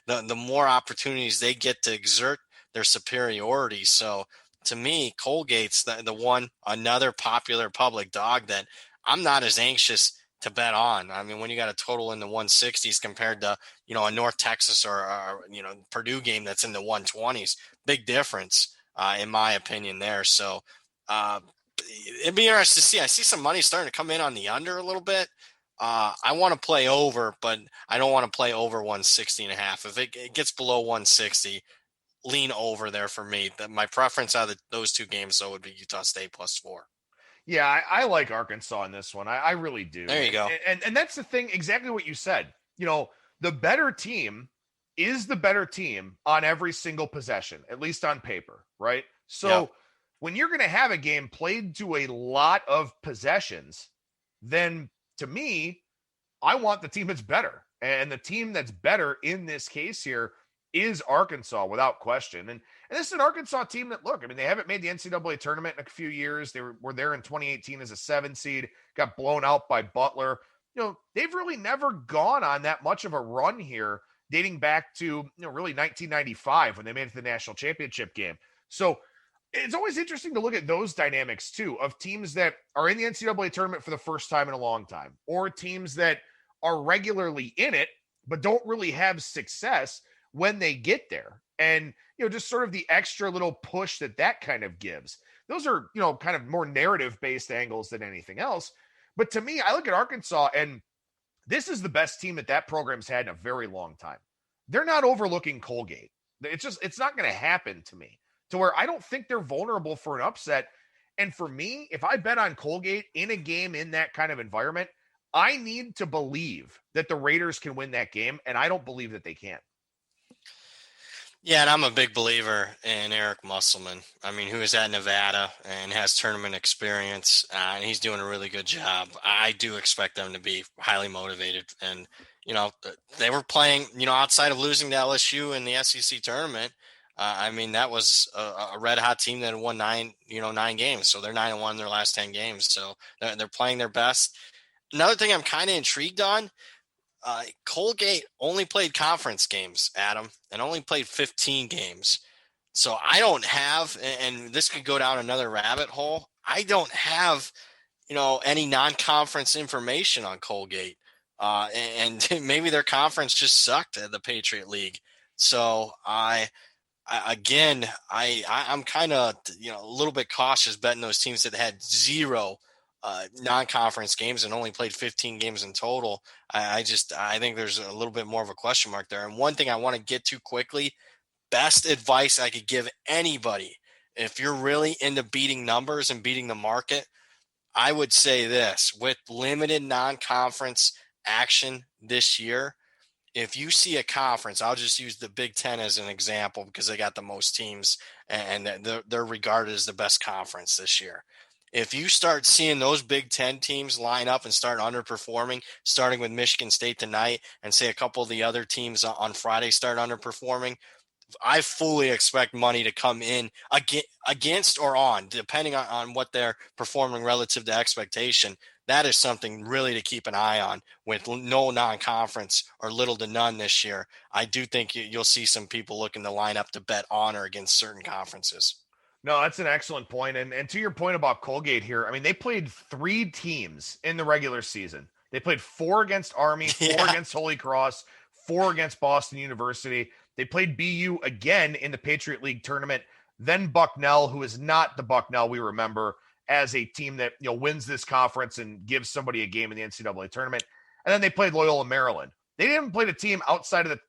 the more opportunities they get to exert their superiority. So to me, Colgate's the one, another popular public dog that I'm not as anxious to bet on. I mean, when you got a total in the 160s compared to, a North Texas or Purdue game that's in the 120s, big difference in my opinion there. So it'd be interesting to see. I see some money starting to come in on the under a little bit. I want to play over, but I don't want to play over 160.5. If it gets below 160, lean over there for me. My preference out of those 2 games, though, would be Utah State +4. Yeah, I like Arkansas in this one. I really do. There you go. And that's the thing, exactly what you said. The better team is the better team on every single possession, at least on paper, right? So Yeah. when you're going to have a game played to a lot of possessions, then to me, I want the team that's better. And the team that's better in this case here is Arkansas without question. And this is an Arkansas team that, look, I mean, they haven't made the NCAA tournament in a few years. They were there in 2018 as a 7 seed, got blown out by Butler. They've really never gone on that much of a run here, dating back to, really 1995 when they made it to the national championship game. So it's always interesting to look at those dynamics too, of teams that are in the NCAA tournament for the first time in a long time, or teams that are regularly in it, but don't really have success when they get there. And, just sort of the extra little push that kind of gives. Those are, kind of more narrative based angles than anything else. But to me, I look at Arkansas, and this is the best team that program's had in a very long time. They're not overlooking Colgate. It's not going to happen to me, to where I don't think they're vulnerable for an upset. And for me, if I bet on Colgate in a game in that kind of environment, I need to believe that the Raiders can win that game, and I don't believe that they can. Yeah, and I'm a big believer in Eric Musselman. I mean, who is at Nevada and has tournament experience, and he's doing a really good job. I do expect them to be highly motivated. And, they were playing, outside of losing to LSU in the SEC tournament. I mean, that was a red-hot team that won 9 games. So they're 9-1 in their last 10 games. So they're playing their best. Another thing I'm kind of intrigued on, Colgate only played conference games, Adam, and only played 15 games. So I don't have, and this could go down another rabbit hole, I don't have, any non-conference information on Colgate. And maybe their conference just sucked at the Patriot League. So I'm kind of, a little bit cautious betting those teams that had zero non-conference games and only played 15 games in total. I think there's a little bit more of a question mark there. And one thing I want to get to quickly, best advice I could give anybody, if you're really into beating numbers and beating the market, I would say this: with limited non-conference action this year, if you see a conference, I'll just use the Big Ten as an example because they got the most teams and they're regarded as the best conference this year. If you start seeing those Big Ten teams line up and start underperforming, starting with Michigan State tonight, and say a couple of the other teams on Friday start underperforming, I fully expect money to come in against or on, depending on what they're performing relative to expectation. That is something really to keep an eye on with no non-conference or little to none this year. I do think you'll see some people looking to line up to bet on or against certain conferences. No, that's an excellent point. And to your point about Colgate here, I mean, they played 3 teams in the regular season. They played 4 against Army, 4 against Holy Cross, 4 against Boston University. They played BU again in the Patriot League tournament, then Bucknell, who is not the Bucknell we remember as a team that wins this conference and gives somebody a game in the NCAA tournament. And then they played Loyola Maryland. They haven't played a team outside of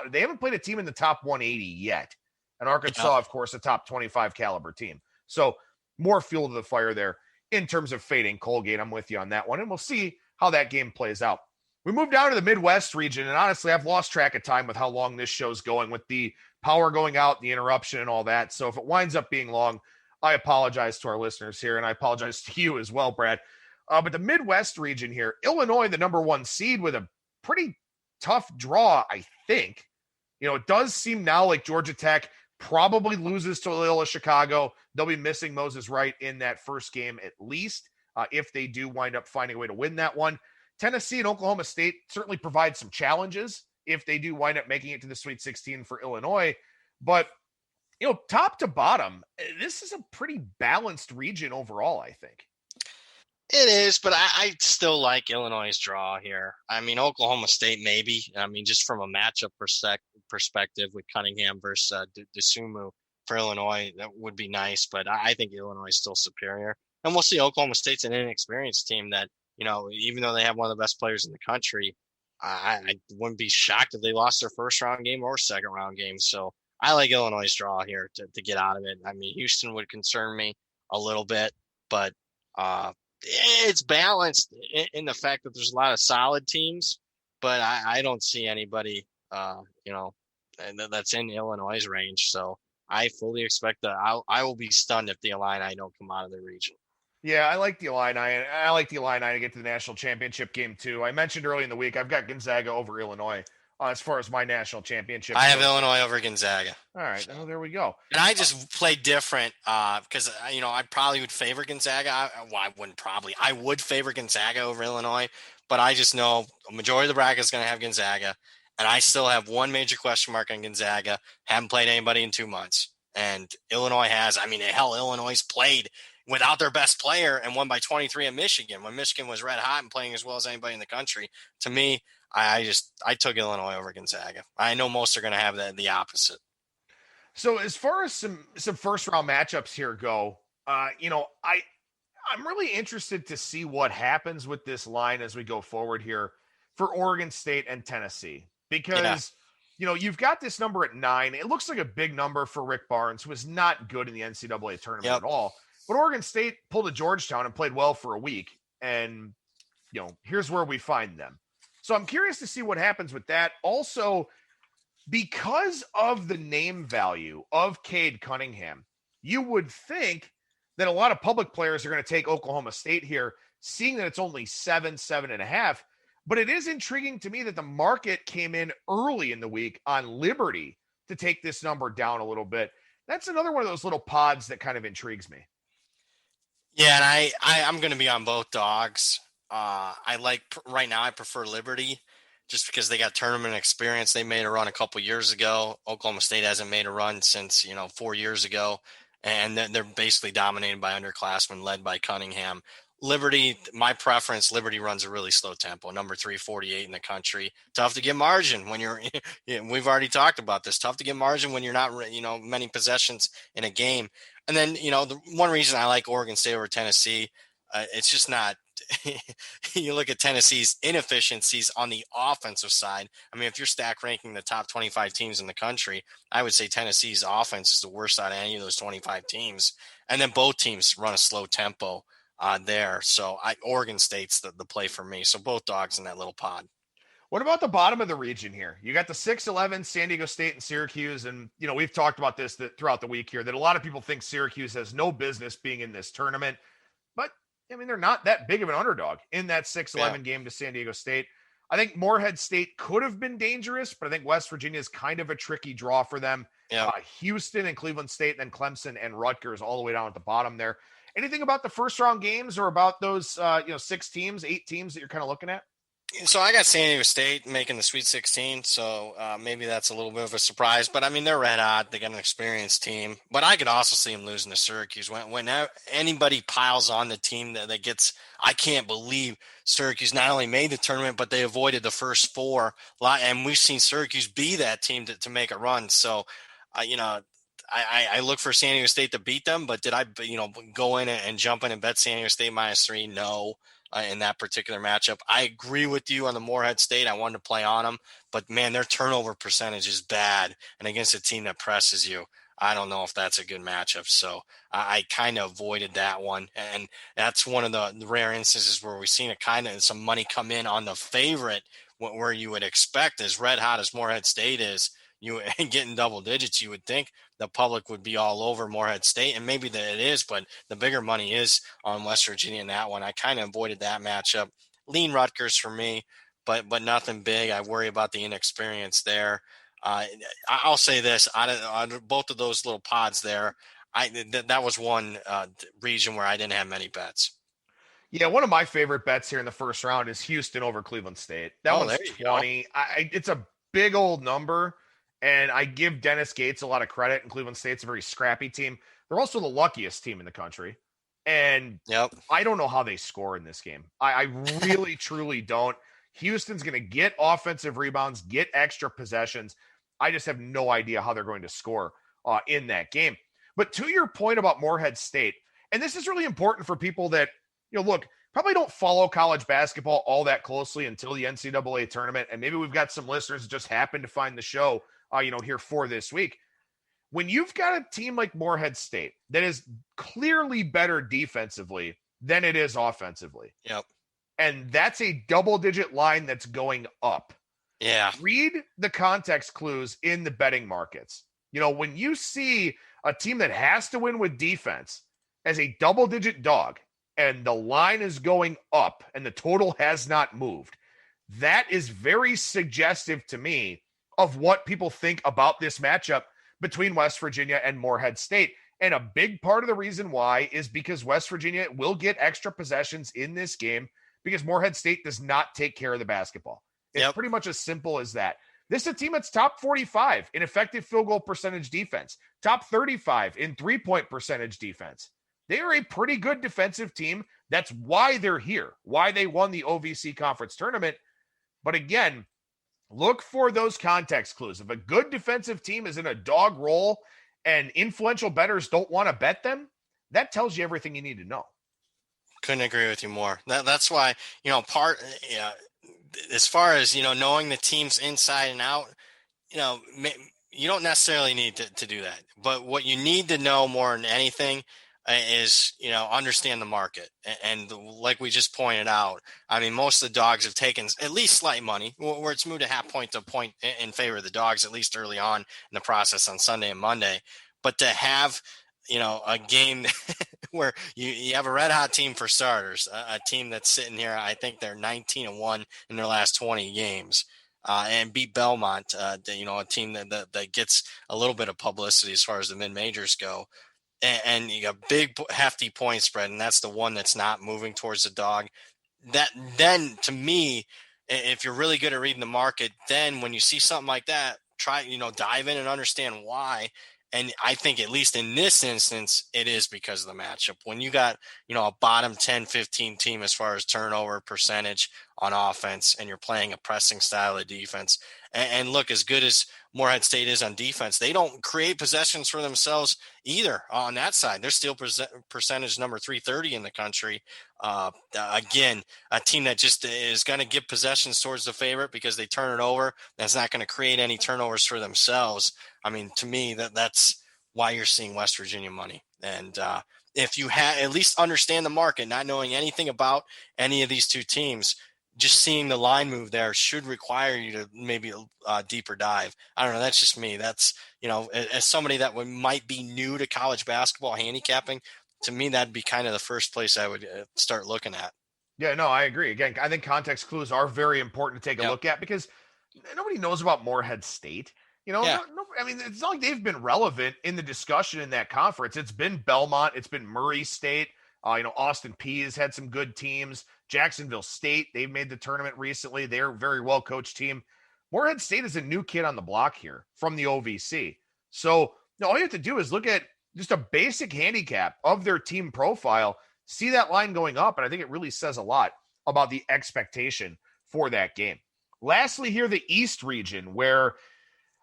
they haven't played a team in the top 180 yet. And Arkansas, of course, a top 25 caliber team. So more fuel to the fire there in terms of fading Colgate. I'm with you on that one. And we'll see how that game plays out. We move down to the Midwest region. And honestly, I've lost track of time with how long this show's going, with the power going out, the interruption and all that. So if it winds up being long, I apologize to our listeners here. And I apologize to you as well, Brad. But the Midwest region here, Illinois, the number 1 seed, with a pretty tough draw, I think. It does seem now like Georgia Tech probably loses to Loyola Chicago. They'll be missing Moses Wright in that first game at least, if they do wind up finding a way to win that one. Tennessee and Oklahoma State certainly provide some challenges if they do wind up making it to the Sweet 16 for Illinois. But, top to bottom, this is a pretty balanced region overall, I think. It is, but I still like Illinois' draw here. I mean, Oklahoma State maybe. I mean, just from a matchup perspective with Cunningham versus DeSumo for Illinois, that would be nice. But I think Illinois is still superior. And we'll see. Oklahoma State's an inexperienced team that, even though they have one of the best players in the country, I wouldn't be shocked if they lost their first round game or second round game. So I like Illinois' draw here to get out of it. I mean, Houston would concern me a little bit, but it's balanced in the fact that there's a lot of solid teams, but I don't see anybody, that's in Illinois' range. So I fully expect that I will be stunned if the Illini don't come out of the region. Yeah, I like the Illini. I like the Illini to get to the national championship game too. I mentioned early in the week I've got Gonzaga over Illinois as far as my national championship. I have Illinois over Gonzaga. All right, well, there we go. And I just play different because I probably would favor Gonzaga. I would favor Gonzaga over Illinois, but I just know a majority of the bracket is going to have Gonzaga, and I still have one major question mark on Gonzaga. Haven't played anybody in 2 months, and Illinois has. I mean, hell, Illinois played without their best player and won by 23 at Michigan when Michigan was red hot and playing as well as anybody in the country. To me, I took Illinois over Gonzaga. I know most are going to have the opposite. So as far as some first round matchups here go, I'm really interested to see what happens with this line as we go forward here for Oregon State and Tennessee, because you've got this number at 9. It looks like a big number for Rick Barnes, who was not good in the NCAA tournament at all. But Oregon State pulled a Georgetown and played well for a week, and here's where we find them. So I'm curious to see what happens with that. Also, because of the name value of Cade Cunningham, you would think that a lot of public players are going to take Oklahoma State here, seeing that it's only 7.5. But it is intriguing to me that the market came in early in the week on Liberty to take this number down a little bit. That's another one of those little pods that kind of intrigues me. Yeah, and I'm going to be on both dogs. Right now I prefer Liberty just because they got tournament experience. They made a run a couple years ago. Oklahoma State hasn't made a run since 4 years ago, and they're basically dominated by underclassmen led by Cunningham. Liberty, my preference, Liberty runs a really slow tempo, number 348 in the country. Tough to get margin when you're we've already talked about this. Tough to get margin when you're not many possessions in a game. And then, the one reason I like Oregon State over Tennessee, it's just not – you look at Tennessee's inefficiencies on the offensive side. I mean, if you're stack ranking the top 25 teams in the country, I would say Tennessee's offense is the worst out of any of those 25 teams. And then both teams run a slow tempo there. So Oregon State's the play for me. So both dogs in that little pod. What about the bottom of the region here? You got the 6-11 San Diego State and Syracuse. And, we've talked about this throughout the week here, that a lot of people think Syracuse has no business being in this tournament. But, they're not that big of an underdog in that 6-11 game to San Diego State. I think Morehead State could have been dangerous, but I think West Virginia is kind of a tricky draw for them. Yeah. Houston and Cleveland State, and then Clemson and Rutgers all the way down at the bottom there. Anything about the first round games or about those, 8 teams that you're kind of looking at? So I got San Diego State making the Sweet 16, so maybe that's a little bit of a surprise. But, they're red hot. They got an experienced team. But I could also see them losing to Syracuse. When anybody piles on the team that gets – I can't believe Syracuse not only made the tournament, but they avoided the first 4. And we've seen Syracuse be that team to make a run. So, I look for San Diego State to beat them. But did I, go in and jump in and bet San Diego State -3? No. In that particular matchup. I agree with you on the Morehead State. I wanted to play on them, but man, their turnover percentage is bad. And against a team that presses you, I don't know if that's a good matchup. So I kind of avoided that one. And that's one of the rare instances where we've seen some money come in on the favorite, where you would expect, as red hot as Morehead State is, you getting double digits, you would think the public would be all over Morehead State, and maybe that it is, but the bigger money is on West Virginia in that one. I kind of avoided that matchup. Lean Rutgers for me, but nothing big. I worry about the inexperience there. I'll say this, out of both of those little pods there, that was one region where I didn't have many bets. Yeah, one of my favorite bets here in the first round is Houston over Cleveland State. That one's 20. It's a big old number. And I give Dennis Gates a lot of credit, and Cleveland State's a very scrappy team. They're also the luckiest team in the country. And I don't know how they score in this game. I really, truly don't. Houston's going to get offensive rebounds, get extra possessions. I just have no idea how they're going to score in that game. But to your point about Morehead State, and this is really important for people that, probably don't follow college basketball all that closely until the NCAA tournament. And maybe we've got some listeners that just happen to find the show here for this week. When you've got a team like Morehead State that is clearly better defensively than it is offensively. Yep. And that's a double-digit line that's going up. Yeah. Read the context clues in the betting markets. When you see a team that has to win with defense as a double-digit dog and the line is going up and the total has not moved, that is very suggestive to me of what people think about this matchup between West Virginia and Morehead State. And a big part of the reason why is because West Virginia will get extra possessions in this game because Morehead State does not take care of the basketball. It's pretty much as simple as that. This is a team that's top 45 in effective field goal percentage defense, top 35 in three-point percentage defense. They are a pretty good defensive team. That's why they're here, why they won the OVC conference tournament. But again, look for those context clues. If a good defensive team is in a dog roll and influential bettors don't want to bet them, that tells you everything you need to know. Couldn't agree with you more. That's why, as far as, knowing the teams inside and out, you don't necessarily need to do that. But what you need to know more than anything is, understand the market. And like we just pointed out, I mean, most of the dogs have taken at least slight money where it's moved a half point to a point in favor of the dogs, at least early on in the process on Sunday and Monday. But to have, a game where you have a red hot team for starters, a team that's sitting here, I think they're 19-1 in their last 20 games. And beat Belmont, a team that gets a little bit of publicity as far as the mid-majors go. And you got big, hefty point spread, and that's the one that's not moving towards the dog. That then, to me, if you're really good at reading the market, then when you see something like that, try, dive in and understand why. And I think at least in this instance, it is because of the matchup. When you got, a bottom 10, 15 team as far as turnover percentage on offense, and you're playing a pressing style of defense, and look, as good as Morehead State is on defense, they don't create possessions for themselves either on that side. They're still percentage number 330 in the country. Again, a team that just is going to give possessions towards the favorite because they turn it over. That's not going to create any turnovers for themselves. I mean, to me, that's why you're seeing West Virginia money. And if you at least understand the market, not knowing anything about any of these two teams, just seeing the line move there should require you to maybe a deeper dive. I don't know. That's just me. That's, as somebody that might be new to college basketball handicapping, to me, that'd be kind of the first place I would start looking at. Yeah, no, I agree. Again, I think context clues are very important to take a look at because nobody knows about Morehead State. I mean, it's not like they've been relevant in the discussion in that conference. It's been Belmont. It's been Murray State. Austin Peay has had some good teams. Jacksonville State, they've made the tournament recently. They're a very well-coached team. Morehead State is a new kid on the block here from the OVC. So all you have to do is look at just a basic handicap of their team profile, see that line going up, and I think it really says a lot about the expectation for that game. Lastly here, the East region, where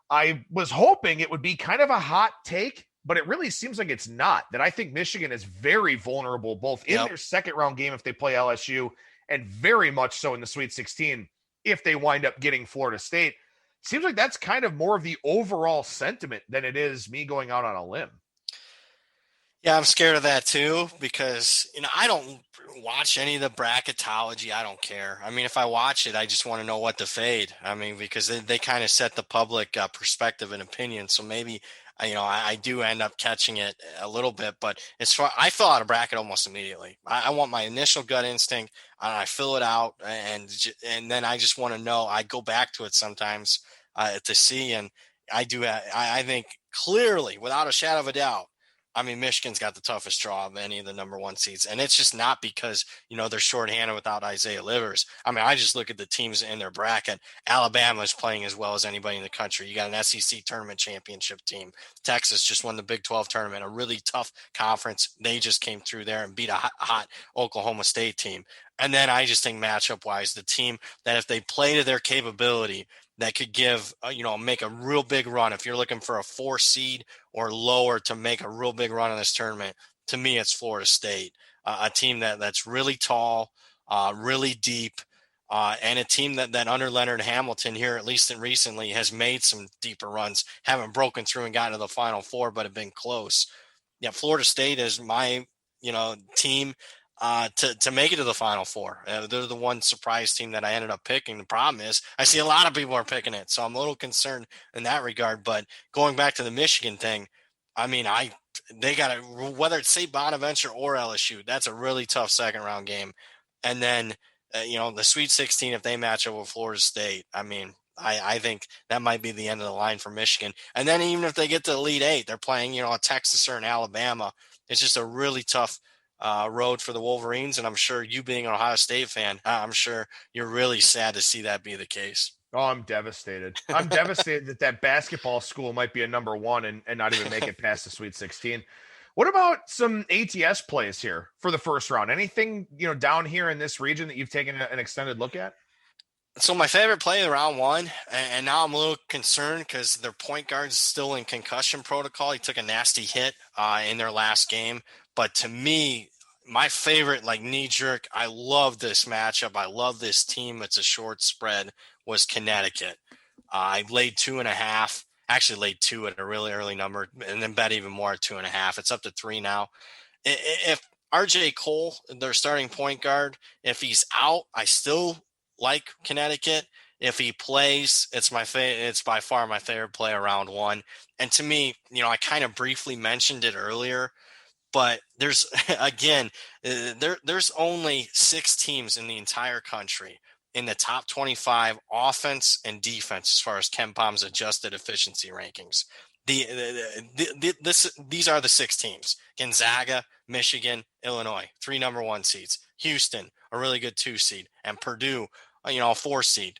I was hoping it would be kind of a hot take, but it really seems like it's not. That I think Michigan is very vulnerable, both in their second round game if they play LSU, and very much so in the Sweet 16 if they wind up getting Florida State. Seems like that's kind of more of the overall sentiment than it is me going out on a limb. Yeah, I'm scared of that too because, I don't watch any of the bracketology. I don't care. I mean, if I watch it, I just want to know what to fade. I mean, because they kind of set the public perspective and opinion. So maybe, I do end up catching it a little bit, but I fill out a bracket almost immediately. I want my initial gut instinct and I fill it out and then I just want to know. I go back to it sometimes to see, and I think clearly without a shadow of a doubt, I mean, Michigan's got the toughest draw of any of the number one seeds. And it's just not because, they're shorthanded without Isaiah Livers. I mean, I just look at the teams in their bracket. Alabama is playing as well as anybody in the country. You got an SEC tournament championship team. Texas just won the Big 12 tournament, a really tough conference. They just came through there and beat a hot Oklahoma State team. And then I just think matchup-wise, the team that if they play to their capability, that could give, make a real big run. If you're looking for a 4 seed or lower to make a real big run in this tournament, to me, it's Florida State, a team that's really tall, really deep, and a team that under Leonard Hamilton here, at least recently, has made some deeper runs, haven't broken through and gotten to the Final Four, but have been close. Yeah, Florida State is my, team. to make it to the Final Four. They're the one surprise team that I ended up picking. The problem is I see a lot of people are picking it, so I'm a little concerned in that regard. But going back to the Michigan thing, I mean, they got to, whether it's St. Bonaventure or LSU, that's a really tough second round game. And then, the Sweet 16, if they match up with Florida State, I mean, I think that might be the end of the line for Michigan. And then even if they get to the Elite Eight, they're playing, a Texas or an Alabama. It's just a really tough road for the Wolverines. And I'm sure you being an Ohio State fan, I'm sure you're really sad to see that be the case. Oh, I'm devastated. I'm devastated that basketball school might be a number one and not even make it past the Sweet 16. What about some ATS plays here for the first round? Anything, down here in this region that you've taken an extended look at? So my favorite play in round one, and now I'm a little concerned because their point guard's still in concussion protocol. He took a nasty hit in their last game. But to me, my favorite, knee jerk, I love this matchup. I love this team. It's a short spread, was Connecticut. I laid 2.5. Actually laid 2 at a really early number, and then bet even more at 2.5. It's up to 3 now. If RJ Cole, their starting point guard, if he's out, I still like Connecticut. If he plays, it's by far my favorite play around one. And to me, I kind of briefly mentioned it earlier, but there's there's only 6 teams in the entire country in the top 25 offense and defense as far as KenPom's adjusted efficiency rankings. These are the 6 teams: Gonzaga, Michigan, Illinois, 3 number 1 seeds; Houston, a really good 2 seed; and Purdue, a 4 seed.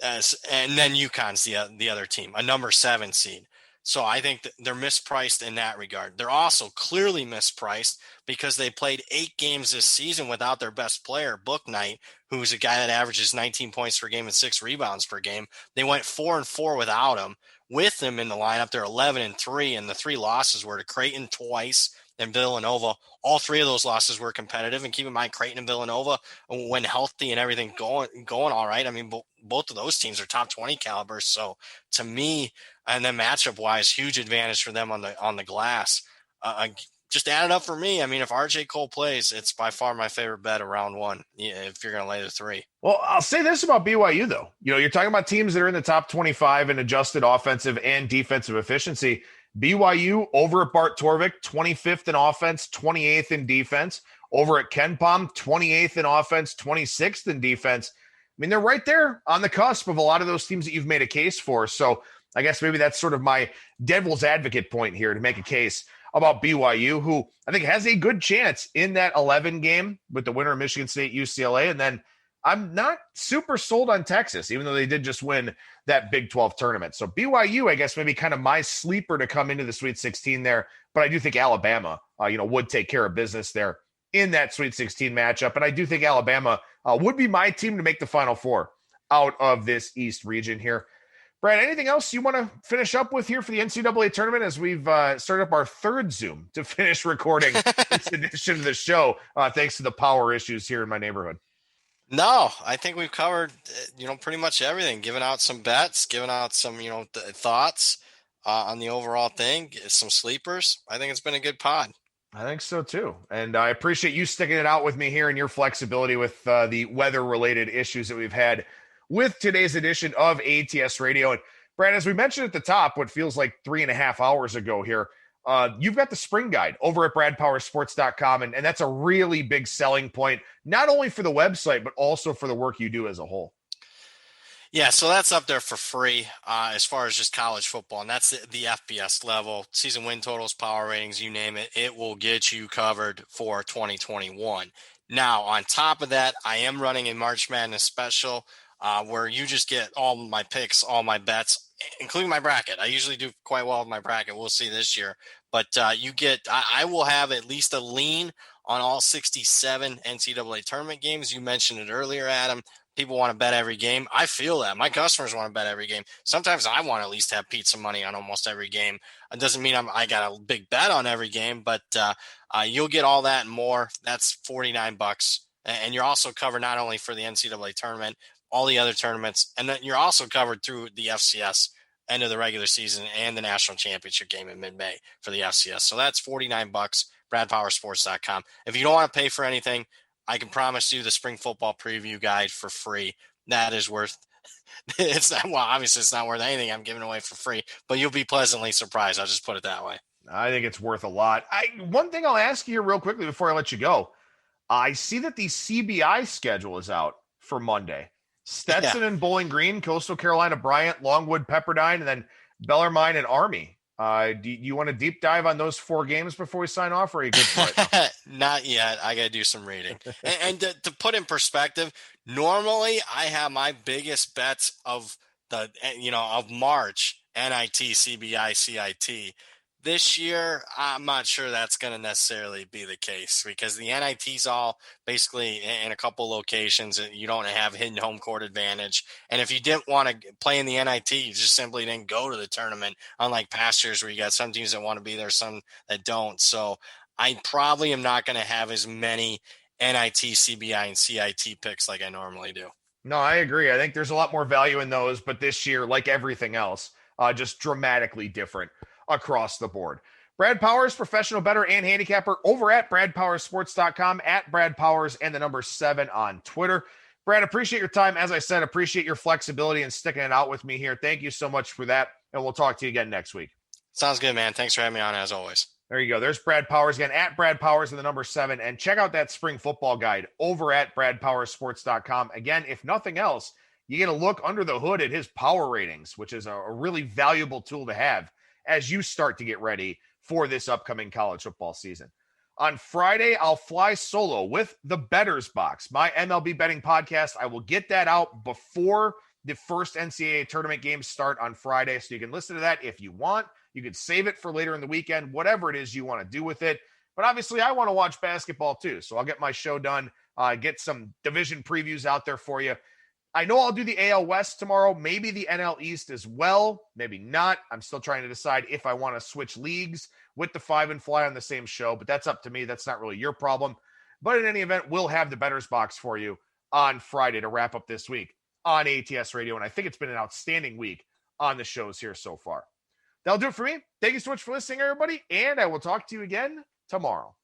And then UConn's the other team, a number 7 seed. So I think that they're mispriced in that regard. They're also clearly mispriced because they played 8 games this season without their best player, Bouknight, who's a guy that averages 19 points per game and 6 rebounds per game. They went 4-4 without him. With him in the lineup, they're 11-3, and the 3 losses were to Creighton twice and Villanova. All 3 of those losses were competitive. And keep in mind, Creighton and Villanova, when healthy and everything going all right, I mean, both of those teams are top 20 caliber. So to me, and then matchup wise, huge advantage for them on the glass. Just add it up for me. I mean, if RJ Cole plays, it's by far my favorite bet around one. If you're going to lay the 3. Well, I'll say this about BYU though. You're talking about teams that are in the top 25 in adjusted offensive and defensive efficiency. BYU over at Bart Torvik, 25th in offense, 28th in defense. Over at KenPom, 28th in offense, 26th in defense. I mean, they're right there on the cusp of a lot of those teams that you've made a case for. So I guess maybe that's sort of my devil's advocate point here to make a case about BYU, who I think has a good chance in that 11 game with the winner of Michigan State, UCLA. And then I'm not super sold on Texas, even though they did just win that Big 12 tournament. So BYU, I guess, maybe kind of my sleeper to come into the Sweet 16 there. But I do think Alabama, would take care of business there in that Sweet 16 matchup. And I do think Alabama would be my team to make the Final Four out of this East region here. Brad, anything else you want to finish up with here for the NCAA tournament as we've started up our 3rd Zoom to finish recording this edition of the show, thanks to the power issues here in my neighborhood? No, I think we've covered, pretty much everything, giving out some bets, giving out some, thoughts on the overall thing, some sleepers. I think it's been a good pod. I think so too. And I appreciate you sticking it out with me here and your flexibility with the weather-related issues that we've had with today's edition of ATS Radio. And Brad, as we mentioned at the top, what feels like 3.5 hours ago here, you've got the spring guide over at bradpowersports.com. And that's a really big selling point, not only for the website, but also for the work you do as a whole. Yeah, so that's up there for free as far as just college football. And that's the FBS level, season win totals, power ratings, you name it. It will get you covered for 2021. Now, on top of that, I am running a March Madness special where you just get all my picks, all my bets, including my bracket. I usually do quite well with my bracket. We'll see this year. But I will have at least a lean on all 67 NCAA tournament games. You mentioned it earlier, Adam. People want to bet every game. I feel that. My customers want to bet every game. Sometimes I want to at least have pizza money on almost every game. It doesn't mean I got a big bet on every game, but you'll get all that and more. That's $49. And you're also covered not only for the NCAA tournament, all the other tournaments, and then you're also covered through the FCS end of the regular season and the national championship game in mid-May for the FCS. So that's $49 bradpowersports.com. If you don't want to pay for anything, I can promise you the spring football preview guide for free. That is worth it's not, well, obviously it's not worth anything I'm giving away for free, but you'll be pleasantly surprised. I'll just put it that way. I think it's worth a lot. One thing I'll ask you here real quickly before I let you go. I see that the CBI schedule is out for Monday. Stetson and Bowling Green, Coastal Carolina, Bryant, Longwood, Pepperdine, and then Bellarmine and Army. Do you want to deep dive on those 4 games before we sign off, or are you good for it? Not yet. I got to do some reading. and to put in perspective, normally I have my biggest bets of of March, NIT, CBI, CIT. This year, I'm not sure that's going to necessarily be the case because the NIT's all basically in a couple locations and you don't have hidden home court advantage. And if you didn't want to play in the NIT, you just simply didn't go to the tournament, unlike past years where you got some teams that want to be there, some that don't. So I probably am not going to have as many NIT, CBI, and CIT picks like I normally do. No, I agree. I think there's a lot more value in those, but this year, like everything else, just dramatically different across the board. Brad Powers, professional bettor and handicapper over at bradpowersports.com, at Brad Powers and the number 7 on Twitter. Brad, appreciate your time. As I said, appreciate your flexibility and sticking it out with me here. Thank you so much for that. And we'll talk to you again next week. Sounds good, man. Thanks for having me on as always. There you go. There's Brad Powers again, at Brad Powers and the number 7. And check out that spring football guide over at bradpowersports.com. Again, if nothing else, you get a look under the hood at his power ratings, which is a really valuable tool to have as you start to get ready for this upcoming college football season. On Friday, I'll fly solo with the Bettors Box, my MLB betting podcast. I will get that out before the first NCAA tournament games start on Friday, so you can listen to that if you want. You could save it for later in the weekend, whatever it is you want to do with it. But obviously, I want to watch basketball too, so I'll get my show done, get some division previews out there for you. I know I'll do the AL West tomorrow, maybe the NL East as well, maybe not. I'm still trying to decide if I want to switch leagues with the 5 and fly on the same show, but that's up to me. That's not really your problem. But in any event, we'll have the Bettors Box for you on Friday to wrap up this week on ATS Radio, and I think it's been an outstanding week on the shows here so far. That'll do it for me. Thank you so much for listening, everybody, and I will talk to you again tomorrow.